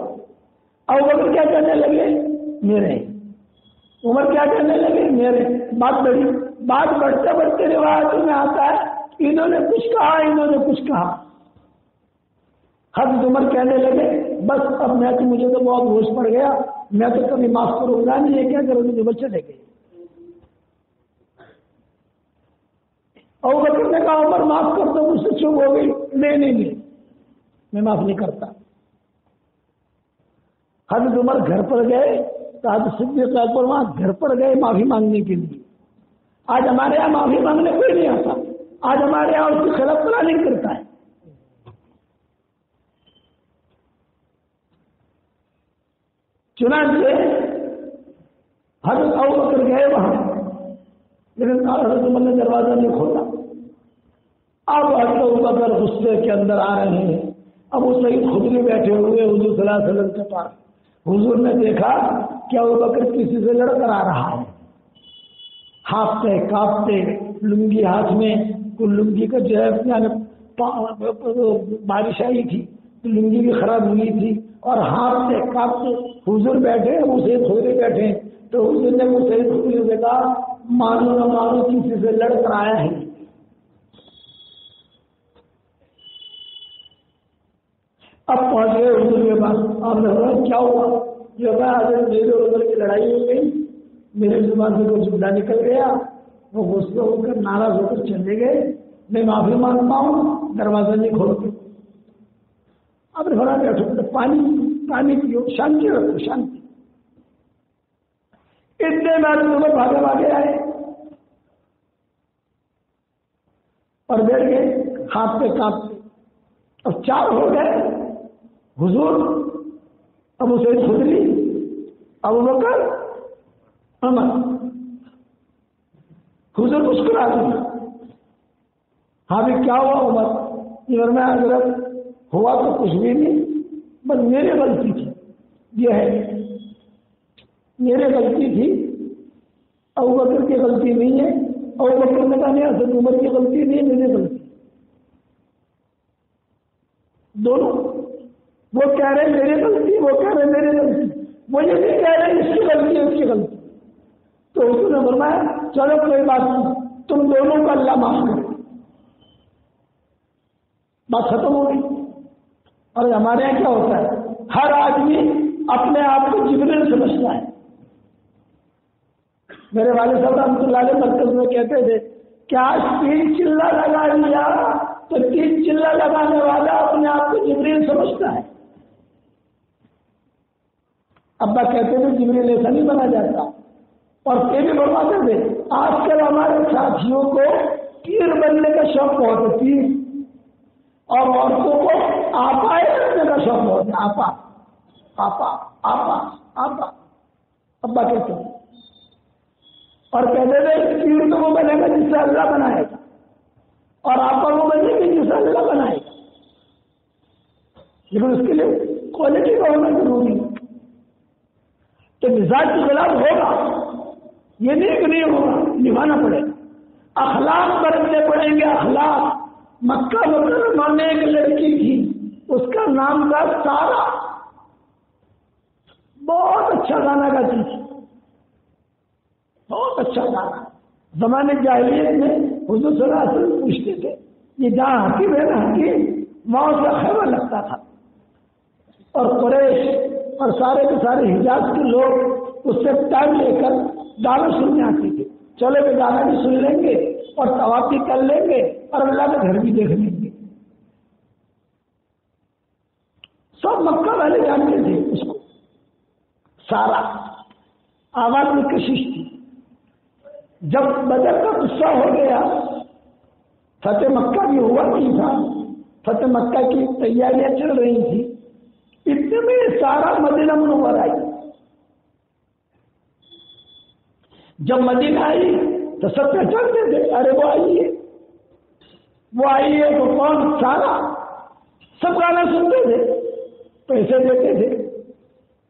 اب بکر کیا کہنے لگے میرے. عمر کیا کہنے لگے؟ میرے. بات بڑھتے بڑھتے روایتوں میں آتا ہے انہوں نے کچھ کہا، انہوں نے کچھ کہا. حضرت عمر کہنے لگے بس اب مجھے تو بہت ہوش پڑ گیا، میں تو کبھی معاف کروں گا نہیں، یہ کیا کروں گی؟ بچے لے گئے. ابوبکر نے کہا عمر معاف کر دو، مجھ سے چپ ہو گئی. نہیں میں معاف نہیں کرتا. حضرت عمر گھر پر گئے تو حضرت صدیق اکبر وہاں گھر پر گئے معافی مانگنے کے لیے. آج ہمارے یہاں معافی مانگنے کوئی نہیں آتا، آج ہمارے یہاں اس کی خلاف پلاننگ کرتا ہے. چنانچہ حضرت ابوبکر گئے وہاں، لیکن حضرت عمر نے دروازہ نہیں کھولا. اب حضرت ابوبکر غصے کے اندر آ رہے ہیں. ابو سعید خدری بیٹھے ہوئے حضور صلی اللہ علیہ وسلم کے پاس. حضور نے دیکھا کہ ابوبکر کسی سے لڑ کر آ رہا ہے، ہانپتے کانپتے، لنگی ہاتھ میں. لنگی کا جو ہے بارش آئی تھی تو لنگی بھی خراب ہوئی تھی، اور ہانپتے کانپتے حضور بیٹھے، ابو سعید خدری بیٹھے. تو حضور نے ابو سعید خدری سے کہا مانو نہ مانو کسی سے لڑ کر آیا ہے. اب پہنچ گئے حضور کے پاس. آپ نے بولا کیا ہوا؟ جو ہے حضرت میرے اور عمر کی لڑائی ہو گئی، میرے زبان سے کچھ جملہ نکل گیا، وہ غصے ہو کر ناراض ہو کر چلے گئے، میں معافی مانگتا ہوں، دروازہ نہیں کھولتے. اب نے بولا بیٹھو، پانی پیو، شانتی رکھو، شانتی. اتنے میں بھاگے بھاگے آئے اور بیٹھ گئے ہاتھ پہ کانپتے. اب 4 ہو گئے، حضور، ابو سعید خدری، ابوبکر، عمر. حضور مسکرا دیا. ہاں بھی کیا ہوا عمر؟ میں حضرت ہوا تو کچھ بھی نہیں، بس میری غلطی تھی. یہ ہے میری غلطی تھی، ابوبکر کی غلطی نہیں ہے. ابوبکر نے کہا نہیں، حضرت عمر کی غلطی نہیں ہے، میری غلطی. دونوں وہ کہہ رہے میری غلطی، وہ کہہ رہے میری غلطی. وہ یہ نہیں کہہ رہے اس کی غلطی ہے، اس کی غلطی. تو حضور نے فرمایا چلو کوئی بات نہیں، تم دونوں کو اللہ معاف کرے. بات ختم ہو گئی. اور ہمارے یہاں کیا ہوتا ہے، ہر آدمی اپنے آپ کو جبریل سمجھتا ہے. میرے والد صاحب رحمۃ اللہ علیہ مرکز میں کہتے تھے کہ آج 3 چلہ لگا لیا تو 3 چلہ لگانے والا اپنے آپ کو جبریل سمجھتا ہے. ابا کہتے تھے جبریل ایسا نہیں بنا جاتا. اور پھر بھی فرماتے تھے آج کل ہمارے ساتھیوں کو پیر بننے کا شوق بہت ہے، پیر. اور عورتوں کو آپا بننے کا شوق بہت ہے، آپا آپا آپا آپا. ابا کہتے ہیں اور کہتے تھے پیر تو وہ بنے گا جس سے اللہ بنائے گا، اور آپا وہ بنے گی جس سے اللہ بنائے گا. لیکن اس کے لیے کوالٹی کا ہونا ضروری ہے. تو مزاج کے خلاف ہوگا، یہ نہیں کہ نہیں ہوگا، نبھانا پڑے گا. اخلاق برتنے پڑیں گے. اخلاق. مکہ مکرمہ میں ایک لڑکی تھی، اس کا نام تھا سارا. بہت اچھا گانا گاتی تھی، بہت اچھا گانا. زمانے جاہلیت میں حضور صلی اللہ علیہ وسلم پوچھتے تھے یہ جہاں حکیم ہے نا حکیم، وہاں اس کا خیمہ لگتا تھا. اور قریش اور سارے کے سارے حجاز کے لوگ اس سے ٹائم لے کر گانا سننے آتے تھے. چلے کے گانا بھی سن لیں گے اور طواف بھی کر لیں گے اور اللہ کا گھر بھی دیکھ لیں گے. سب مکہ والے جانتے تھے اس کو. سارا آواز میں کشش تھی. جب بدر کا غصہ ہو گیا، فتح مکہ بھی ہوا نہیں تھا، فتح مکہ کی تیاریاں چل رہی تھی، اتنے میں سارا مدینہ منور آئی. جب مدینہ آئی تو سب پہچانتے تھے، ارے وہ آئی ہے تو کون؟ سارا. سب گانا سنتے تھے، پیسے دیتے تھے.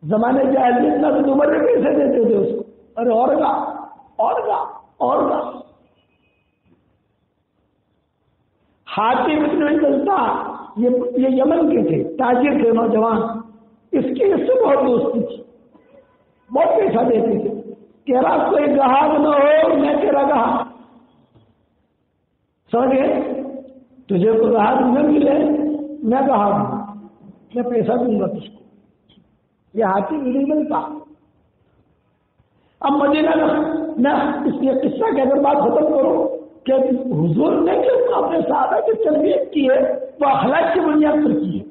زمانے جاہلیت میں تو عمر میں پیسے دیتے تھے اس کو، ارے اور گا اور گا اور گا. حاتم بن چلتا، یہ یمن کے تھے، تاجر تھے، نوجوان. اس کی اس سے بہت دوستی تھی. بہت پیسہ دیتے تھے کہ رات کوئی گاہک نہ ہو میں تیرا گاہک، سمجھ گئے؟ تجھے کوئی گاہک نہ ملے میں گاہک ہوں، میں پیسہ دوں گا تجھ کو، یہ ہاتھی نہیں ملتا۔ اب مدینہ میں اس لیے قصہ کی اگر بات ختم کرو کہ حضور نے جو اپنے صحابہ کی تربیت کی ہے وہ اخلاق کی بنیاد پر کی ہے،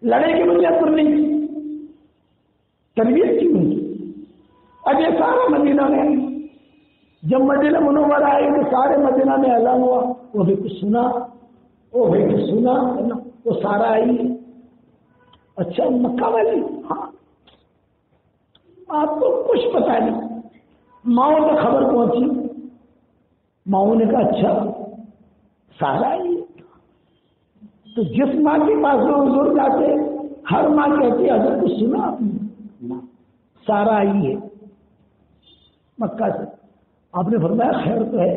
لڑائی کی بنیاد پر نہیں کی، تربیت کی بنیاد۔ اب یہ سارا مدینہ میں جب مدینہ منورہ آئے تو سارے مدینہ میں اعلان ہوا، وہ بھی کچھ سنا، وہ بھی کچھ سنا، وہ سارا آئی۔ اچھا مکہ والی، ہاں آپ کو کچھ پتا نہیں، ماؤں کو خبر پہنچی، ماؤں نے کہا اچھا سارا آئی۔ تو جس ماں کے پاس وہ حضور جاتے ہر ماں کہتی ہے حضرت کچھ سنا آپ نے؟ سارا آئی ہے مکہ سے۔ آپ نے فرمایا خیر تو ہے،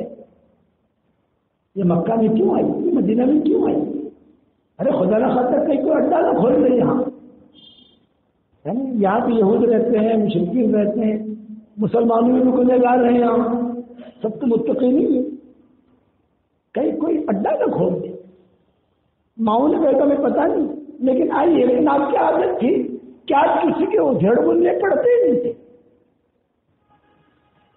یہ مکہ میں کیوں آئی، یہ مدینہ میں کیوں آئی؟ ارے خدا نہ خاطر کہیں کوئی اڈا نہ کھول رہے یہاں، یہاں پہ یہود رہتے ہیں، مشرکین رہتے ہیں، مسلمانوں میں بھی گنہگار رہے ہیں، یہاں سب تو متقی نہیں ہے، کہیں کوئی اڈا نہ کھول دے۔ ماؤں نے کہا ہمیں پتا نہیں، لیکن آئی ہے، لیکن آپ کی عادت تھی کیا کسی کے ادھیڑ بننے پڑتے نہیں تھے۔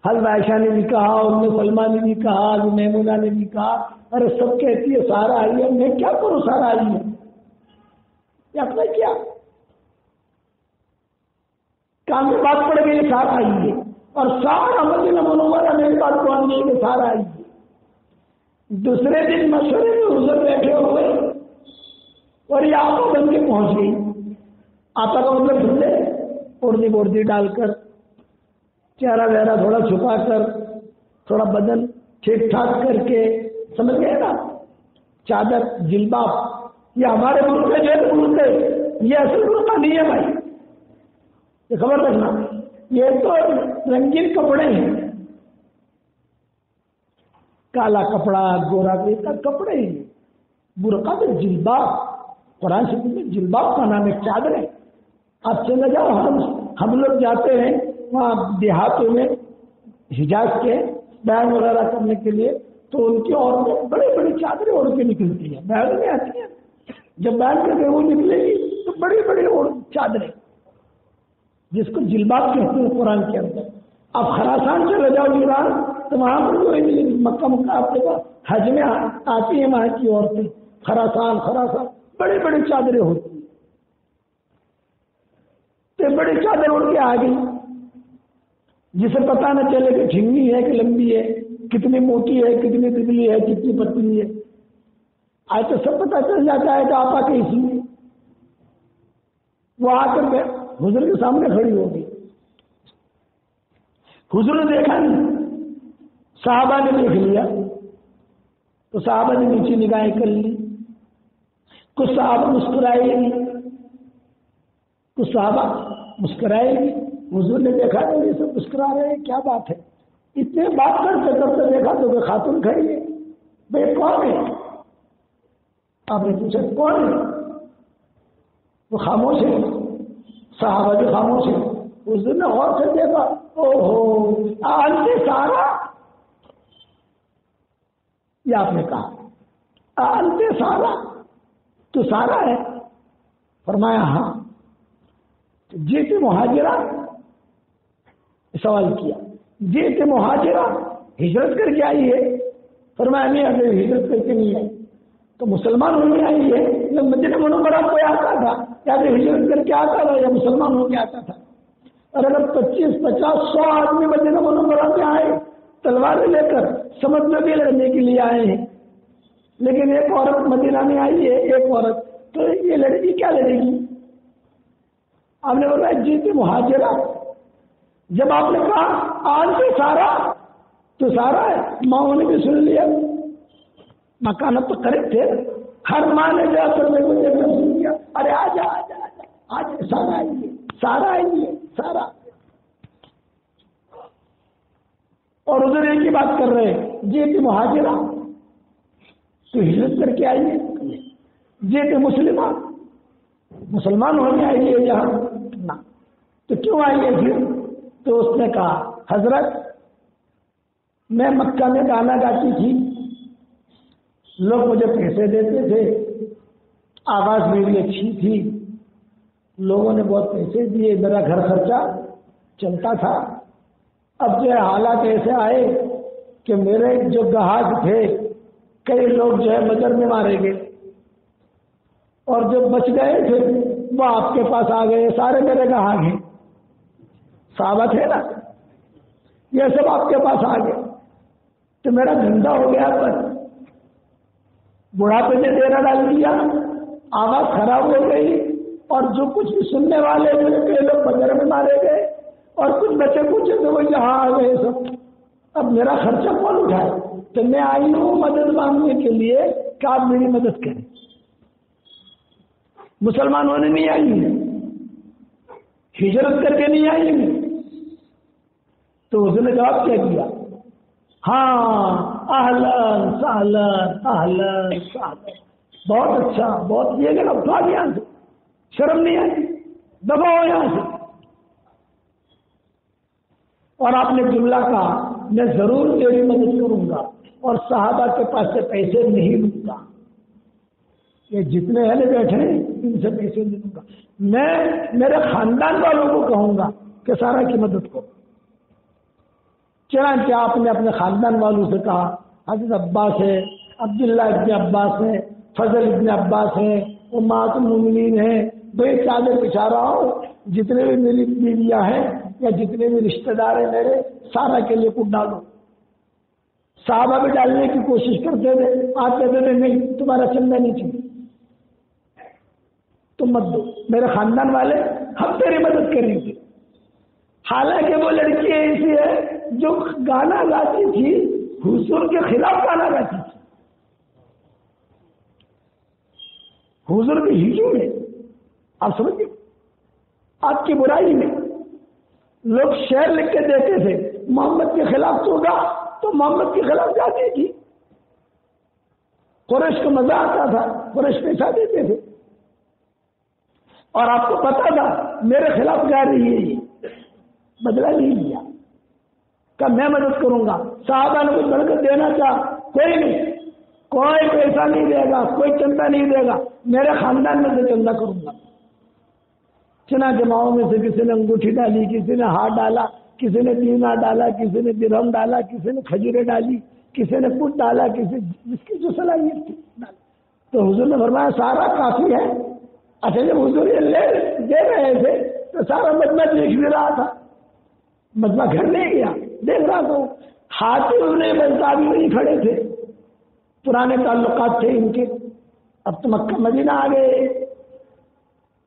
حضرت عائشہ نے بھی کہا، ام سلمہ نے بھی کہا، میمونہ نے بھی کہا، ارے سب کہتی ہے سارا آئی ہے، میں کیا کروں سارا آئی ہے، یہ اپنا کیا کام میں بات پڑ گئی سارا آئی ہے، اور سارا مدینہ منورہ میری بات پہنچ گئی کہ سارا آئی ہے۔ دوسرے دن مشورے میں حضور بیٹھے ہوئے اور یہ آپا بن کے پہنچ گئی۔ آپا کا مطلب دھلے اردی بردی ڈال کر، چہرہ وہرہ تھوڑا چھپا کر، تھوڑا بدن ٹھیک ٹھاک کر کے، سمجھ گئے نا، چادر جلباب۔ یہ ہمارے ملک میں جو ملک ہے یہ اصل ملک نہیں ہے بھائی، یہ خبر رکھنا، یہ تو رنگین کپڑے ہیں، کالا کپڑا گورا کا کپڑے ہیں، برقع میں جلباب، قرآن شریف میں جلباب کا نام ایک چادر ہے۔ آپ چلے جاؤ، ہم لوگ جاتے ہیں وہاں دیہاتوں میں حجاز کے بیان وغیرہ کرنے کے لیے، تو ان کی عورتیں بڑی بڑی چادریں اوڑھ کے نکلتی ہیں، بیان میں آتی ہیں، جب بیان کر کے وہ نکلے گی تو بڑی بڑی چادریں، جس کو جلباب کہتے ہیں قرآن کے اندر۔ اب خراسان چلے جاؤ ایران تو وہاں پر مکہ آپ کے پاس حج میں آتی ہیں وہاں کی عورتیں، خراسان بڑی بڑی چادریں ہوتی ہیں، تو بڑی چادر اڑ کے آ گئی، جسے پتا نہ چلے کہ جھنگی ہے کہ لمبی ہے، کتنی موٹی ہے، کتنی دبلی ہے، کتنی پتلی ہے، آج تو سب پتا چل جاتا ہے کہ آپا کیسی ہے۔ وہ آ کر کے حضور کے سامنے کھڑی ہو گئی، حضور نے دیکھا نہیں، صحابہ نے دیکھ لیا، تو صحابہ نے نیچے نگاہیں کر لی، کچھ صحابہ مسکرائے گی، کچھ صحابہ مسکرائے گی۔ حضور نے دیکھا تو یہ سب مسکرا رہے ہیں، کیا بات ہے، اتنے بات کرتے کرتے دیکھا تو کہ خاتون کھڑی ہے، بھائی کون ہے؟ آپ نے پوچھا کون ہے؟ وہ خاموش ہے، صحابہ بھی خاموش ہے۔ حضور نے غور سے دیکھا، او ہو آنتے سارا، یہ آپ نے کہا آنتے سارا، تو سارا ہے؟ فرمایا ہاں۔ جیت مہاجرہ، سوال کیا جیت مہاجرہ ہجرت کر کے آئی ہے؟ فرمایا نہیں، اگر ہجرت کر کے نہیں آئی تو مسلمان ہونے آئی ہے، یا مدینہ منورہ کوئی آتا تھا، یا پھر ہجرت کر کے آتا تھا، یا مسلمان ہو کے آتا تھا۔ اور اگر 25، 50، 100 آدمی مدینہ منورہ میں آئے تلواریں لے کر، سمجھ بھی لڑنے کے لیے آئے ہیں، لیکن ایک عورت مدینہ میں آئی ہے، ایک عورت، تو یہ لڑکی کیا لڑے گی؟ آپ نے بولا جیت مہاجرہ۔ جب آپ نے کہا آج سے سارا، تو سارا ہے، ماں نے بھی سن لیا، مکانت تو قریب تھے، ہر ماں نے جا کر میرے کو دیکھنا سن لیا، ارے آجا آجا آجا، آج سارا آئیے، سارا آئیے، سارا۔ اور ادھر ایک ہی بات کر رہے ہیں، جیت مہاجرہ تو ہجرت کر کے آئیے، جیت مسلمان مسلمان ہونے آئیے یہاں نہ، تو کیوں آئی ہے پھر؟ تو اس نے کہا حضرت میں مکہ میں گانا گاتی تھی، لوگ مجھے پیسے دیتے تھے، آواز میری اچھی تھی، لوگوں نے بہت پیسے دیے، میرا گھر خرچہ چلتا تھا۔ اب جو حالات ایسے آئے کہ میرے جو گاہک تھے کئی لوگ جو ہے بدر میں مارے گئے، اور جو بچ گئے تھے وہ آپ کے پاس آ گئے، سارے میرے گاہک ہیں، صحابہ تھے نا، یہ سب آپ کے پاس آ گئے، تو میرا دھندا ہو گیا، پر بڑھاپے نے ڈیرا ڈال دیا، آواز خراب ہو گئی، اور جو کچھ بھی سننے والے کئی لوگ بدر میں مارے گئے، اور کچھ بچے پوچھے تو وہ یہاں آ گئے سب، اب میرا خرچہ کون اٹھائے؟ تو میں آئی ہوں مدد مانگنے کے لیے کہ آپ میری مدد کریں۔ مسلمان ہونے نہیں آئی ہیں، ہجرت کر کے نہیں آئی ہیں۔ تو اس نے جواب کیا دیا؟ ہاں اہلن سہلن اہلن سہلن، بہت اچھا، بہت یہ کہ اب بھاگ یہاں سے، شرم نہیں آئی، دباؤ یہاں سے۔ اور آپ نے جملہ کہا میں ضرور تیری مدد کروں گا اور صحابہ کے پاس سے پیسے نہیں لوں گا، یہ جتنے اہل بیٹھے ہیں ان سے پیسے نہیں لوں گا، میں میرے خاندان والوں کو کہوں گا کہ سارا کی مدد کرو۔ چنانچہ آپ نے اپنے خاندان والوں سے کہا، حضرت عباس ہے، عبداللہ ابن عباس ہے، فضل ابن عباس ہے، امہات المومنین ہیں، بے چادر بچھا رہا ہوں، جتنے بھی میری بیویاں ہیں یا جتنے بھی رشتہ دار ہیں میرے، سارا کے لیے کچھ ڈالو۔ صحابہ بھی ڈالنے کی کوشش کرتے تھے، آپ کہتے تھے نہیں تمہارا چندہ نہیں چاہیے، تم مت دو، میرے خاندان والے ہم تیری مدد کریں گے۔ حالانکہ وہ لڑکی ایسی ہے جو گانا گاتی تھی، حضور کے خلاف گانا گاتی تھی، حضور کی ہجو میں، آپ سمجھئے، آپ کی برائی میں لوگ شعر لکھ کے دیتے تھے، محمد کے خلاف تو گا، تو محمد کے خلاف جاتی تھی، قریش کو مزہ آتا تھا، قریش پیسہ دیتے تھے، اور آپ کو پتا تھا میرے خلاف گا رہی ہے، یہ بدلہ نہیں لیا کہ میں مدد کروں گا۔ صحابہ نے کچھ بڑھ کر دینا چاہ، کوئی نہیں، کوئی پیسہ نہیں دے گا، کوئی چندہ نہیں دے گا، میرے خاندان میں سے چندہ کروں گا۔ چنا جماؤں میں سے کسی نے انگوٹھی ڈالی، کسی نے ہاتھ ڈالا، کسی نے دینار ڈالا، کسی نے درہم ڈالا، کسی نے کھجوریں ڈالی، کسی نے کچھ ڈالا، کسی جس کی جو صلاحیت تھی ڈالا۔ تو حضور نے فرمایا سارا کافی ہے۔ اچھا جب حضور یہ دے رہے تھے تو سارا مجمع دیکھ بھی رہا تھا، مجمع گھر لے گیا، دیکھ رہا تھا، ہاتھی انہیں بلتا بھی نہیں کھڑے تھے، پرانے تعلقات تھے ان کے، اب تو مکہ مدینہ آ گئے۔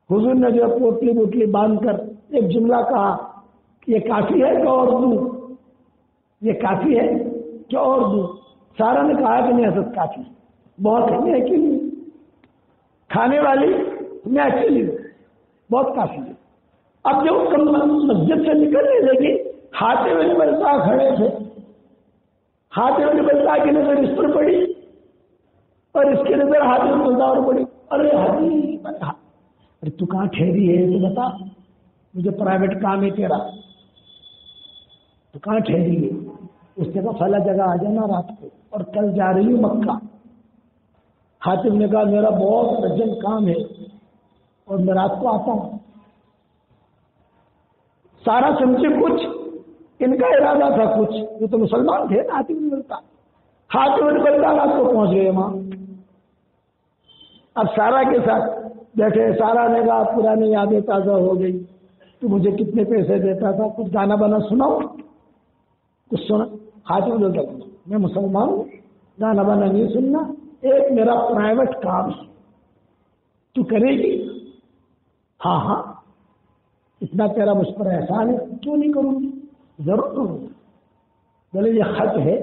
حضور نے جو پوٹلی بوٹلی باندھ کر ایک جملہ کہا کہ یہ کافی ہے کہ اور دوں، یہ کافی ہے کہ اور دوں؟ سارا نے کہا کہ نہیں حضرت کافی، بہت ہے، میں اکیلی کھانے والی میں اکیلی ہوں، بہت کافی ہے۔ اب جب مسجد سے نکلنے لگی، ہاتھے میں بلتا کھڑے تھے، ہاتھے میں بلتا کی نظر اس پر پڑی اور اس کی نظر ہاتھے میں بلتا اور پڑی، ارے ہاتھی، ارے تو کہاں ٹھہری ہے تو بتا، مجھے پرائیویٹ کام ہے تیرا، تو کہاں ٹھہری ہے؟ اس نے کہا فلاں جگہ آ جانا رات کو، اور کل جا رہی ہوں مکہ۔ حاتم نے کہا میرا بہت ارجنٹ کام ہے اور میں رات کو آتا ہوں۔ سارا سمجھے کچھ ان کا ارادہ تھا، کچھ یہ تو مسلمان تھے نا، حاتم نے بلتا، حاتم نے بلتا رات کو پہنچ گئے وہاں۔ اب سارا کے ساتھ بیٹھے، سارا نے کہا پرانی یادیں تازہ ہو گئی، تو مجھے کتنے پیسے دیتا تھا، کچھ گانا بانا سناؤ، کچھ سنا۔ حاتم نے کہا میں مسلمان ہوں، گانا بانا نہیں سننا، ایک میرا پرائیویٹ کام ہے، تو کرے گی؟ ہاں ہاں، اتنا تیرا مجھ پر احسان ہے، کیوں نہیں کروں گی، ضرور کروں گی۔ بولے یہ خط ہے،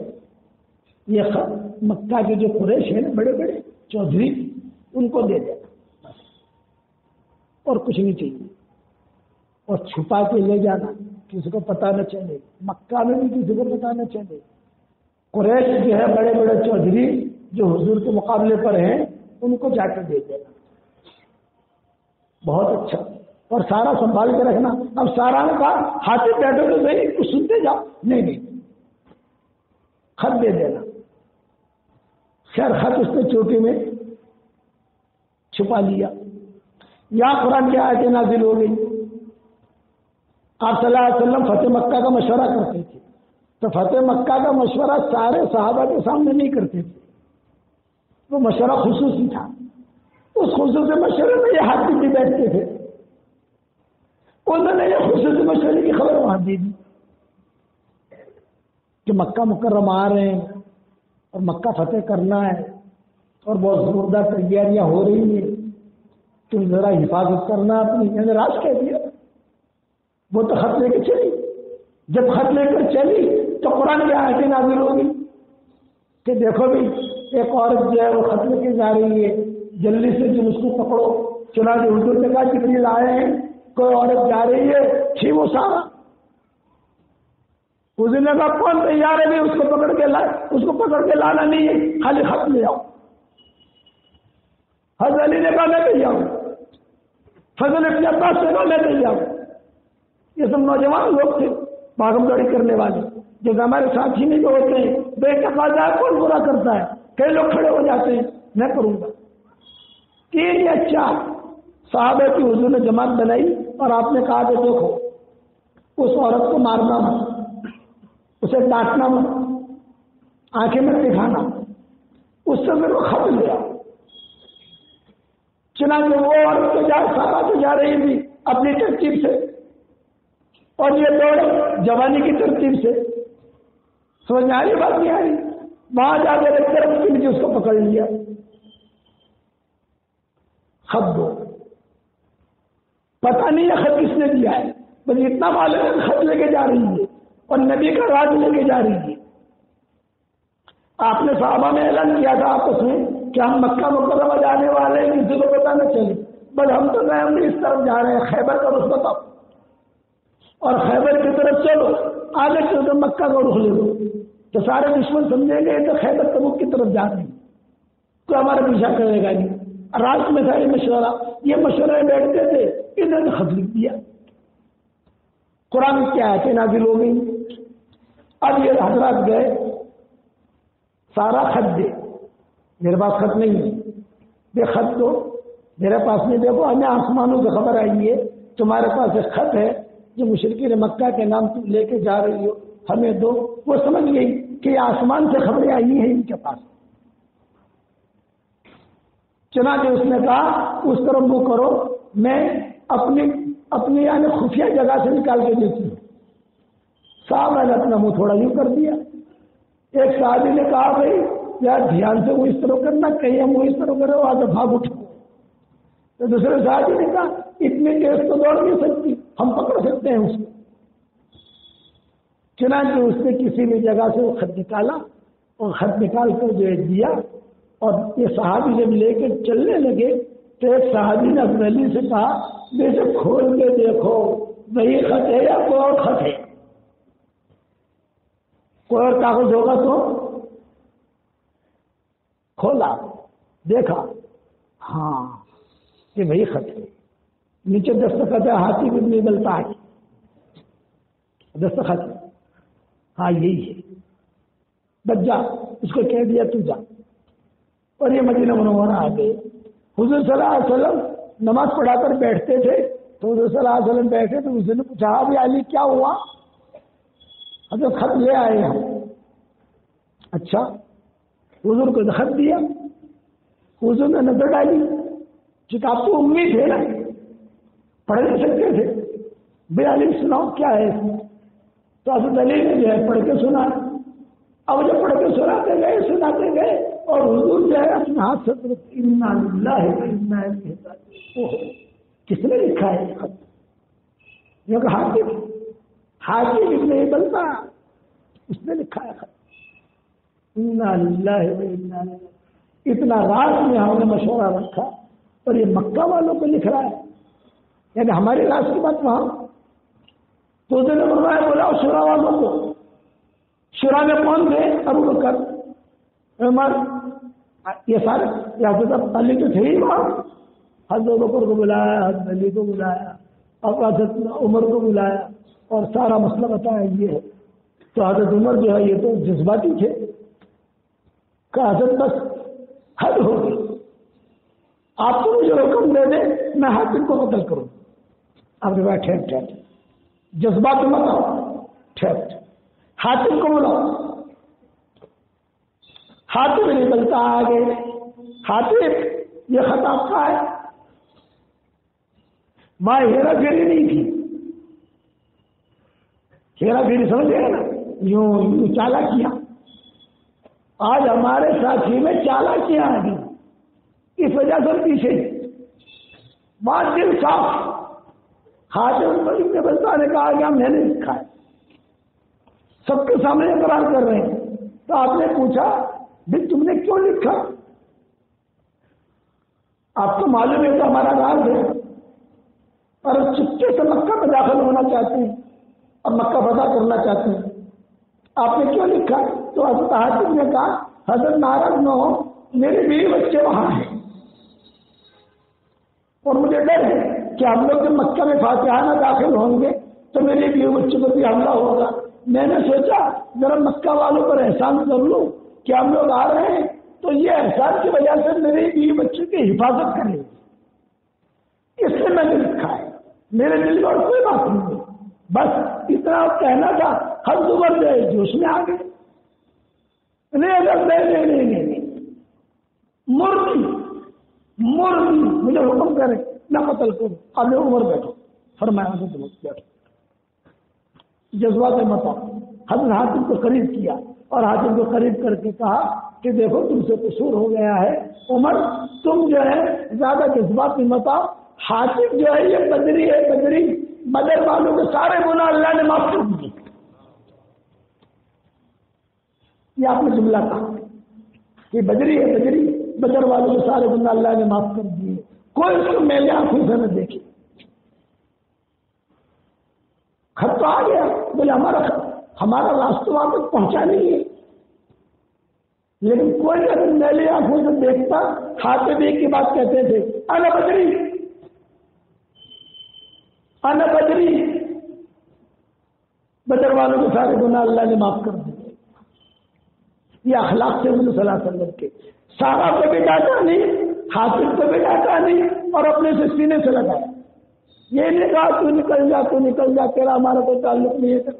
یہ خط مکہ کے جو قریش ہیں بڑے بڑے چودھری، ان کو دے دینا اور کچھ نہیں چاہیے، اور چھپا کے لے جانا، کسی کو پتا نہ چلے، مکہ میں بھی کسی کو پتا نہ چلے۔ قریش جو ہے بڑے بڑے چودھری جو حضور کے مقابلے پر ہیں، ان کو جا کے دے دینا۔ بہت اچھا، اور سارا سنبھال کے رکھنا. اب سارا نے کہا ہاتھی بیٹھو تو صحیح, کچھ سنتے جاؤ. نہیں, خط دے دینا. خیر خط اس نے چوٹی میں چھپا لیا. یا قرآن کی آیتیں نازل ہو گئی. آپ صلی اللہ علیہ وسلم فتح مکہ کا مشورہ کرتے تھے, تو فتح مکہ کا مشورہ سارے صحابہ کے سامنے نہیں کرتے تھے, وہ مشورہ خصوصی تھا. اس خصوصی مشورے میں یہ ہاتھی بھی بیٹھتے تھے. انہوں نے یہ خصوصی مشورے کی خبر وہاں دے دی کہ مکہ مکرمہ آ رہے ہیں اور مکہ فتح کرنا ہے اور بہت زوردار تیاریاں ہو رہی ہیں, تم ذرا حفاظت کرنا اپنی. میں نے راز کہہ دیا. وہ تو خط لے کے چلی. جب خط لے کر چلی تو قرآن کی آیتیں نازل ہوگی کہ دیکھو بھی ایک عورت جو ہے وہ خط لے کے جا رہی ہے, جلدی سے تم اس کو پکڑو. چنانچہ حضور نے کہا جبریل آئے ہیں, کوئی عورت جا رہی ہے, تھی وہ سارا. اس نے کہا کون تیار ہے, اس کو پکڑ کے لا, اس کو پکڑ کے لانا نہیں ہے, خالی خط لے آؤ. حضرت علی نے کہا میں لے آؤں. فضل ابن عباس سے کہا میں لے آؤں. یہ سب نوجوان لوگ تھے بھاگم دوڑی کرنے والے, جیسے ہمارے ساتھی نہیں جو ہوتے ہیں بے تقاضا کون برا کرتا ہے, کئی لوگ کھڑے ہو جاتے ہیں میں کروں گا. 3 یا 4 صحابہ کی حضور نے جماعت بنائی اور آپ نے کہا کہ دیکھو اس عورت کو مارنا مت, اسے ڈانٹنا مت, آنکھیں میں دکھانا, اس سے میرے کو خط لیا. چنانچہ وہ عورت تو صحابہ تو جا رہی تھی اپنی ترتیب سے, اور یہ دوڑ جوانی کی ترتیب سے. سمجھ میں آ رہی بات نہیں آ رہی؟ وہاں جا کے ایک طرف کے لیے اس کو پکڑ لیا. خط دو. پتہ نہیں یہ خط کس نے دیا ہے, بس اتنا معلوم ہے خط لے کے جا رہی ہے اور نبی کا راز لے کے جا رہی ہے. آپ نے صحابہ میں اعلان کیا تھا آپس میں کہ ہم مکہ مکرمہ جانے والے ہیں, کسی کو پتہ نہ چلے, بس ہم تو گئے, ہم اس طرف جا رہے ہیں, خیبر کا رخ بتاؤ اور خیبر کی طرف چلو, آگے چل کر مکہ کا رخ لے لو. تو سارے دشمن سمجھیں گے تو خیبر تبوک کی طرف جا رہے ہیں, تو ہمارا پیچھا کرے گا نہیں. رات میں تھا یہ مشورہ, یہ مشورے بیٹھتے تھے, انہوں نے خط لکھ دیا. قرآن کیا ہے کہ نازل ہو گئی. اب یہ حضرات گئے, سارا خط دے, میرے پاس خط نہیں ہے, بے خط دو میرے پاس نہیں. دیکھو ہمیں آسمانوں سے خبر آئی ہے تمہارے پاس ایک خط ہے جو مشرکین مکہ کے نام تم لے کے جا رہی ہو, ہمیں دو. وہ سمجھ گئی کہ یہ آسمان سے خبریں آئی ہیں ان کے پاس. چنانچہ اس نے کہا اس طرح وہ کرو, میں اپنی یعنی خفیہ جگہ سے نکال کے دیتی ہوں. صاحب نے اپنا منہ تھوڑا یوں کر دیا. ایک صحابی نے کہا بھائی یار دھیان سے وہ اس طرح کرنا, کہیں ہم وہ اس طرح کرو آج بھاگ اٹھو. تو دوسرے صحابی نے کہا اتنی تیز تو دوڑ نہیں سکتی, ہم پکڑ سکتے ہیں اس کو. چنانچہ اس نے کسی بھی جگہ سے وہ خط نکالا اور خط نکال کر جو ہے دیا. اور یہ صحابی جب لے کے چلنے لگے تو ایک صحابی نے اپنے علی سے کہا جیسے کھول کے دیکھو وہی خط ہے یا کوئی اور خط ہے, کوئی اور کاغذ ہوگا تو. کھولا دیکھا, ہاں کہ وہی خط ہے. نیچے دستخط ہے ہاتھی بھی نہیں ملتا ہے, دستخط ہے, ہاں یہی ہے, بچ جا. اس کو کہہ دیا تو جا. اور یہ مدینہ منورہ آ گئے. حضور صلی اللہ علیہ وسلم نماز پڑھا کر بیٹھتے تھے تو حضور صلی اللہ علیہ وسلم بیٹھے تو اس نے پوچھا ابھی علی کیا ہوا؟ حضرت خط لے آئے ہم. اچھا, حضور کو خط دیا. حضور نے نظر ڈالی, چونکہ آپ کو امید ہے نا, پڑھ نہیں سکتے تھے, بے علی سناؤ کیا ہے اس میں. تو حضرت علی نے جو ہے پڑھ کے سنا. اب جب پڑھ کے سناتے گئے اور حضور جو ہے اپنے ہاتھ سے انا للہ و انا الیہ راجعون. کس نے لکھا ہے یہ خط؟ یہ کہ حاکم ابن بلتا اس نے لکھا ہے خط. انا للہ و انا الیہ. اتنا راز میں ہم نے مشورہ رکھا اور یہ مکہ والوں کو لکھ رہا ہے, یعنی ہمارے راز کی بات وہاں. تو نے فرمایا بولا شورا والوں کو. شورا میں کون تھے؟ ابو بکر, عمر, یہ سارے یا حضرت علی تو تھے ہی وہاں. حضرت بکر کو بلایا, حضرت علی کو بلایا, اب حضرت عمر کو بلایا اور سارا مسئلہ بتایا یہ ہے. تو حضرت عمر جو ہے یہ تو جذباتی تھے کہ حضرت بس حد ہوگی، آپ تو مجھے حکم دے دیں میں حاتم کو قتل کروں. آپ نے کہا ٹھہر ٹھہر، جذبات مت آؤ، ٹھہر، حاتم کو بلاؤ. حاتم نکلتا آگے. حاتم یہ خط آپ کا ہے. ماں ہیرا پھیری نہیں تھی. ہیرا پھیری سمجھ گئے نا، یوں چالا کیا. آج ہمارے ساتھی میں چالا کیا ہے، اس وجہ سے پیچھے بات دل صاف. حاتم ابن بلتہ نے کہا کہ میں نے لکھا ہے، سب کے سامنے اقرار کر رہے ہیں. تو آپ نے پوچھا بھی تم نے کیوں لکھا؟ آپ کو معلوم ہے کہ ہمارا راز ہے اور چپکے سے مکہ میں داخل ہونا چاہتے ہیں اور مکہ فتح کرنا چاہتے ہیں، آپ نے کیوں لکھا؟ تو حضرت حاتم نے کہا حضرت ناراض نہ ہو، میرے بیوی بچے وہاں ہیں اور مجھے ڈر ہے کہ ہم لوگ جب مکہ میں فاتحانہ داخل ہوں گے تو میرے بیوی بچوں پر بھی حملہ ہوگا. میں نے سوچا ذرا مکہ والوں پر احسان کر لوں کہ ہم لوگ آ رہے ہیں تو یہ احسان کی وجہ سے میرے بیوی بچوں کی حفاظت کریں، اس لیے میں نے لکھا ہے. میرے دل میں اور کوئی بات نہیں ہے، بس اتنا کہنا تھا. ہر دوبر گئے جوش میں آ گئے. نہیں مرغی مجھے حکم کرے نہ قتل کرو. اب عمر بیٹھو، فرمایا تو تم بیٹھو، جذبات مت آؤ. حضرت حاتم کو قریب کیا اور حاتم کو قریب کر کے کہا کہ دیکھو تم سے قصور ہو گیا ہے عمر، تم جو ہے زیادہ جذبات میں مت آؤ. حاتم جو ہے یہ بدری ہے، بدری بدر والوں کے سارے گناہ اللہ نے معاف کر دیے. یہ آپ نے جملہ کہا کہ بدری ہے، بدری بدر والوں کے سارے گناہ اللہ نے معاف کر دیے، کوئی اس کو میرے آنکھوں سے نہ دیکھے. خط تو آ گیا، بولے ہمارا راستہ وہاں تک پہنچا نہیں ہے، لیکن کوئی اگر میلے آنکھوں سے دیکھتا. حاتم ایک کی بات کہتے تھے، انا بدری انا بدری، بدر والوں کے سارے گناہ اللہ نے معاف کر دیے. یہ اخلاق سے صلی اللہ علیہ وسلم کے. سارا کو بھی ڈانٹا نہیں، حاتم کو بھی ڈانٹا نہیں اور اپنے سے سینے سے لگایا. یہ نہیں کہا تو نکل جا تیرا ہمارا کوئی تعلق نہیں ہے.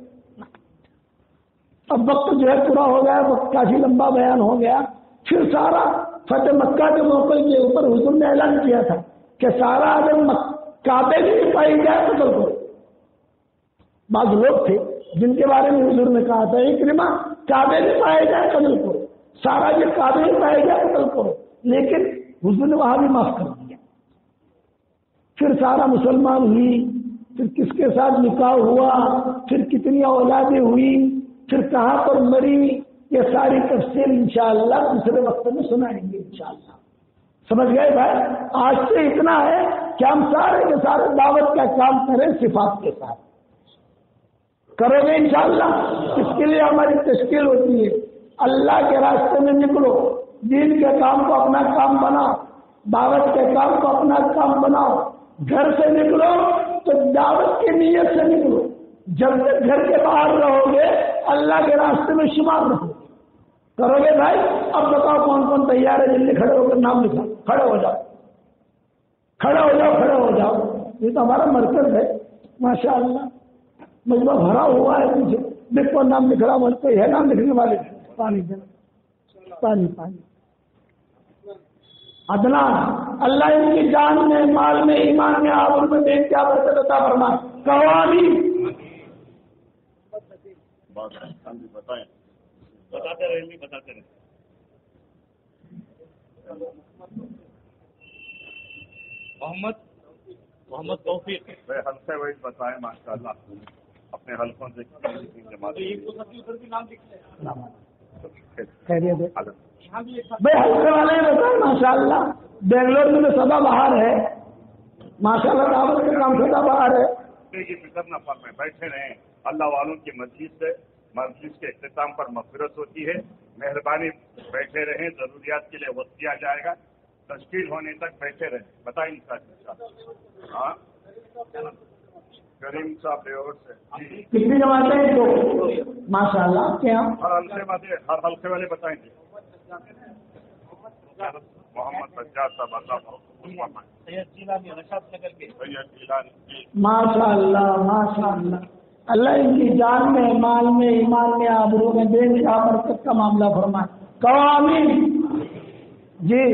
اب وقت جو ہے پورا ہو گیا، وقت کافی لمبا بیان ہو گیا. پھر سارا فتح مکہ کے موقع کے اوپر حضور نے اعلان کیا تھا کہ سارا اگر کعبے میں پائی جائے تو قتل کرو. بعض لوگ تھے جن کے بارے میں حضور نے کہا تھا اکرمہ کعبے میں پائے جائے قتل کرو، سارا جو کعبے میں پائے جائے قتل کرو، لیکن حضور نے وہاں بھی معاف کر دیا. پھر سارا مسلمان ہوئی، پھر کس کے ساتھ نکاح ہوا، پھر کتنی اولادیں ہوئی، پھر کہاں پر مری، یہ ساری تفصیل انشاءاللہ دوسرے وقت میں سنائیں گے انشاءاللہ. سمجھ گئے بھائی؟ آج سے اتنا ہے کہ ہم سارے کے سارے دعوت کا کام کریں صفات کے ساتھ. کرو گے انشاءاللہ. اس کے لیے ہماری تشکیل ہوتی ہے. اللہ کے راستے میں نکلو، دین کے کام کو اپنا کام بناؤ، دعوت کے کام کو اپنا کام بناؤ. گھر سے نکلو تو دعوت کی نیت سے نکلو. جب تک گھر کے باہر رہو گے اللہ کے راستے میں شمار رہو. کرو گے بھائی؟ اب بتاؤ کون کون تیار ہے؟ جلدی کھڑے ہو کر نام لکھا. کھڑے ہو جاؤ، کھڑے ہو جاؤ، کھڑے ہو جاؤ. یہ تو ہمارا مرکز ہے ماشاء اللہ. مجمع بھرا ہوا ہے پیچھے. دیکھو نام لکھ رہا ہوں، کوئی ہے نام لکھنے والے؟ پانی دینا، پانی پانی. عدنان اللہ ان کی جان میں، مال میں، ایمان میں، آبر میں دین کیا برکت عطا فرمائے. قوامی بتائیں، بتاتے رہیں، بتاتے رہیں. محمد توفیق حلقے وہی بتائیں ماشاء اللہ اپنے حلقوں سے. بھائی حلقے والے بتائیں ماشاء اللہ. بنگلور میں سدا بہار ہے ماشاء اللہ، دعوت کا کام سدا بہار ہے. یہ فکر نہ فرمائیں، بیٹھے رہیں. اللہ والوں کی مسجد سے مجلس کے اختتام پر مغفرت ہوتی ہے. مہربانی بیٹھے رہیں، ضروریات کے لیے وقت دیا جائے گا. تشکیل ہونے تک بیٹھے رہیں. بتائیں ہاں کریم صاحب بیور سے کتنی جماعتیں ہیں؟ تو ماشاء اللہ آپ کے یہاں ہر حلقے والے بتائیں گے. محمد سجاد صاحب اللہ سید جیلانی رشاد نگر کے سید جیلانی. ماشاء اللہ ماشاء اللہ. اللہ ان کی جان میں مال میں ایمان میں آبرو میں بے انتہا برکت کا معاملہ فرمائے. کہو آمین. جی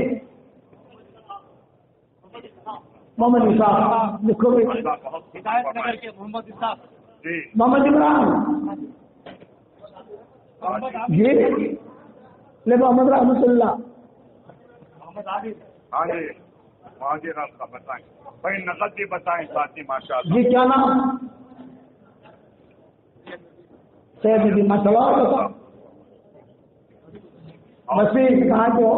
محمد صاحب لکھو گے. ہدایت نگر کے محمد صاحب. جی محمد عمران. جی لے محمد رحمت اللہ. محمد عابد. ہاں جی مہاجر آپ کا بتائیں بھائی. نقد بھی بتائیں ساتھی ماشاء اللہ. جی کیا نام؟ سید جی ماشاء اللہ. مسیح کہاں کے ہو؟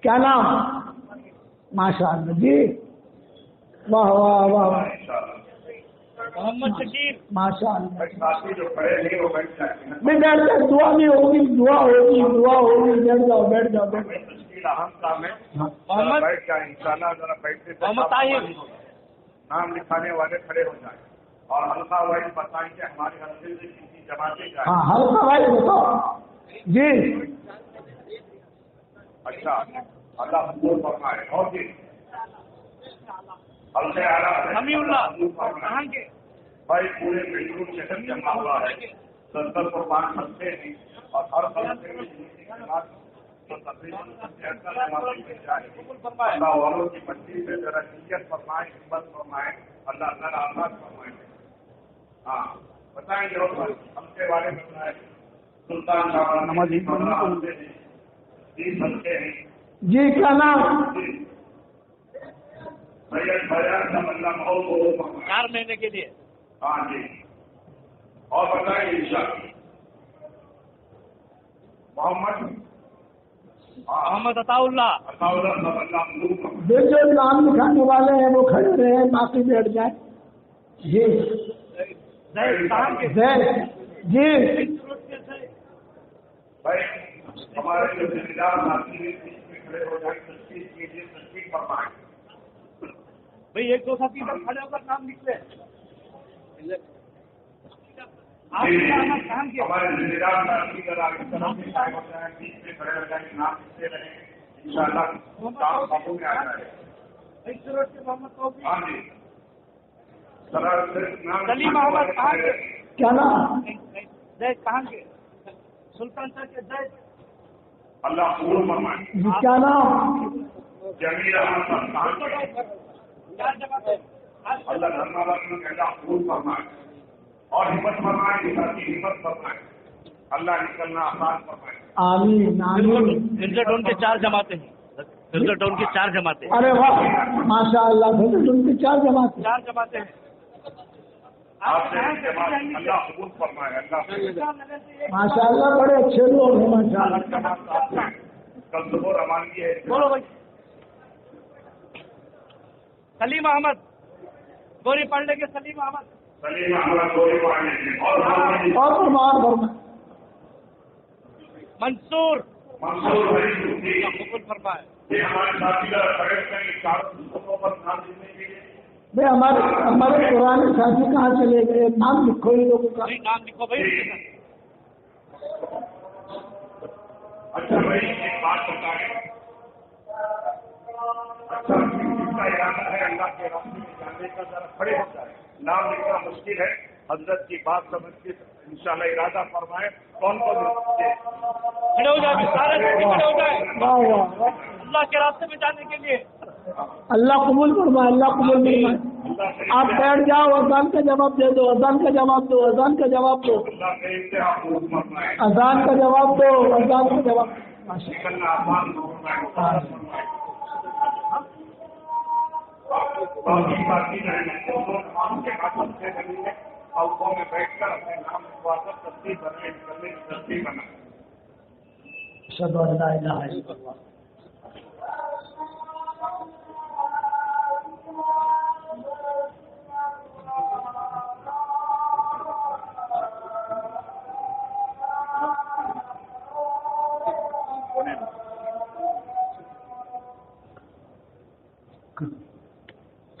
کیا نام؟ ماشاء اللہ. جی واہ واہ واہ واہ. محمد شکیر. ماشاء اللہ. ساتھی جو کھڑے نہیں وہ بیٹھ جائیں. میں بیٹھ جاؤ. دعا بھی ہوگی دعا ہوگی دعا ہوگی. بیٹھ جاؤ بیٹھ جاؤ بیٹھ جاؤ. تشکیل اہم کام ہے. محمد بیٹھ جائیں انشاءاللہ. ذرا بیٹھتے محمد طاہر نام لکھانے والے کھڑے ہو جائیں اور حلقہ وائز بتائیں کہ ہمارے حلقے سے کتنی جماعتیں جائیں. ہاں ہلکا بھائی بتاؤ. جی اچھا اللہ حضور فرمائے. اور جی حلقے سمیع اللہ کہاں کے بھائی پورے بیڈروم شہر جمع ہوا ہے. 70 کو 5 حلقے ہیں اور ہر حلقے میں تو تقریباً اللہ والوں کی بچی سے ذرا نیت فرمائیں ہمت فرمائیں. اللہ تعالیٰ آباد فرمائیں. ہاں بتائیں جو ہلکے والے بتائیں. سلطان نماز 30 ہلکے ہیں. جی کیا نام؟ سید بیان کا اللہ ماحول کو 4 مہینے کے لیے. ہاں جی اور بتائیں انشاءاللہ. محمد عطا اللہ. جو نام لکھانے والے ہیں وہ کھڑے رہے باقی بیٹھ جائیں. جی زید. جی بھائی ہمارے جو ذمہ دار ساتھی ہیں میں کھڑے ہو جائیں. تصویر کیجیے. تصویر فرمائیں. بھائی 1-2 ساتھی سب کھڑے ہو کر نام لکھ لیں. ہمارے ذمہ دار ساتھی ذرا اس طرح سے کھڑے ہو جائیں. بیچ میں کھڑے ہو جائیں. نام لکھتے رہیں. انشاءاللہ کام قابو میں آ جائے. ہاں جی سلیم احمد کہاں کے؟ کیا نام؟ زید کہاں کے؟ سلطان صاحب کے زید. اللہ قبول فرمائے. جی کیا نام؟ جمیل احمد کہاں کے؟ اللہ دھرنا والا اللہ قبول فرمائے اور ہمت فرمائے. ساتھی ہمت فرمائے. اللہ نکلنا آسان فرمائے. آمین آمین. ٹون کے 4 جماعتیں ہیں. ٹون کی 4 جماعتیں. ارے واہ ماشاء اللہ. ان کی 4 جماعتیں. 4 جماعتیں ہیں. آپ سے اللہ قبول فرمائے. اللہ ماشاء اللہ بڑے اچھے لوگ ہیں ماشاء اللہ. کل صبح روانگی ہے. بولو بھائی. سلیم احمد گوری پڑھنے کے. سلیم احمد گوری پڑھنے کے. اور فرمان. منصور قبول فرمائے. یہ ہمارے ساتھی پر نام لکھنے کے لیے. بھائی ہمارے پرانے ساتھی کہاں چلے گئے؟ نام لکھو ہی لوگوں کا. نام لکھو بھائی. اچھا بھائی ایک بات بتائیں. اچھا جس کا ارادہ ہے اللہ کے راستے میں جانے کا ذرا کھڑے ہو جائے. نام لکھنا مشکل ہے. حضرت کی بات سمجھ کے انشاءاللہ ارادہ فرمائے. کون کھڑے ہو جائے. سارے کھڑے ہو جائے اللہ کے راستے میں جانے کے لیے. اللہ قبول فرمائے. اللہ قبول فرمائے. آپ بیٹھ جاؤ. اذان کا جواب دے دو. اذان کا جواب دو. اذان کا جواب دو. اذان کا جواب دو. اذان کا جواب. حلقوں میں بیٹھ کر اپنے نام لکھوا کر تصدیق کرنے نکلنے کی تصدیق بنا. اشہد ان لا الہ الا اللہ.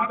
8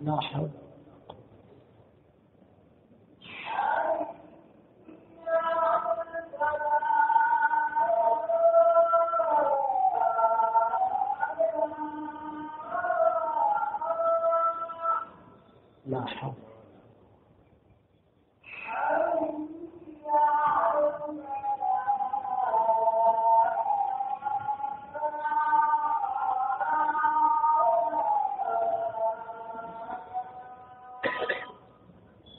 لا حول لا حول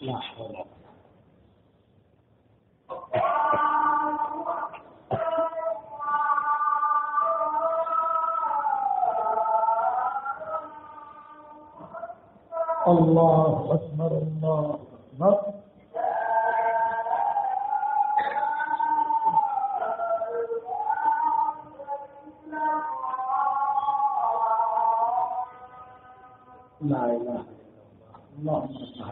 لا حول الله أكبر الله أكبر. لا إله إلا الله اللهم صل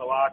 8:15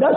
10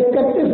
31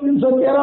313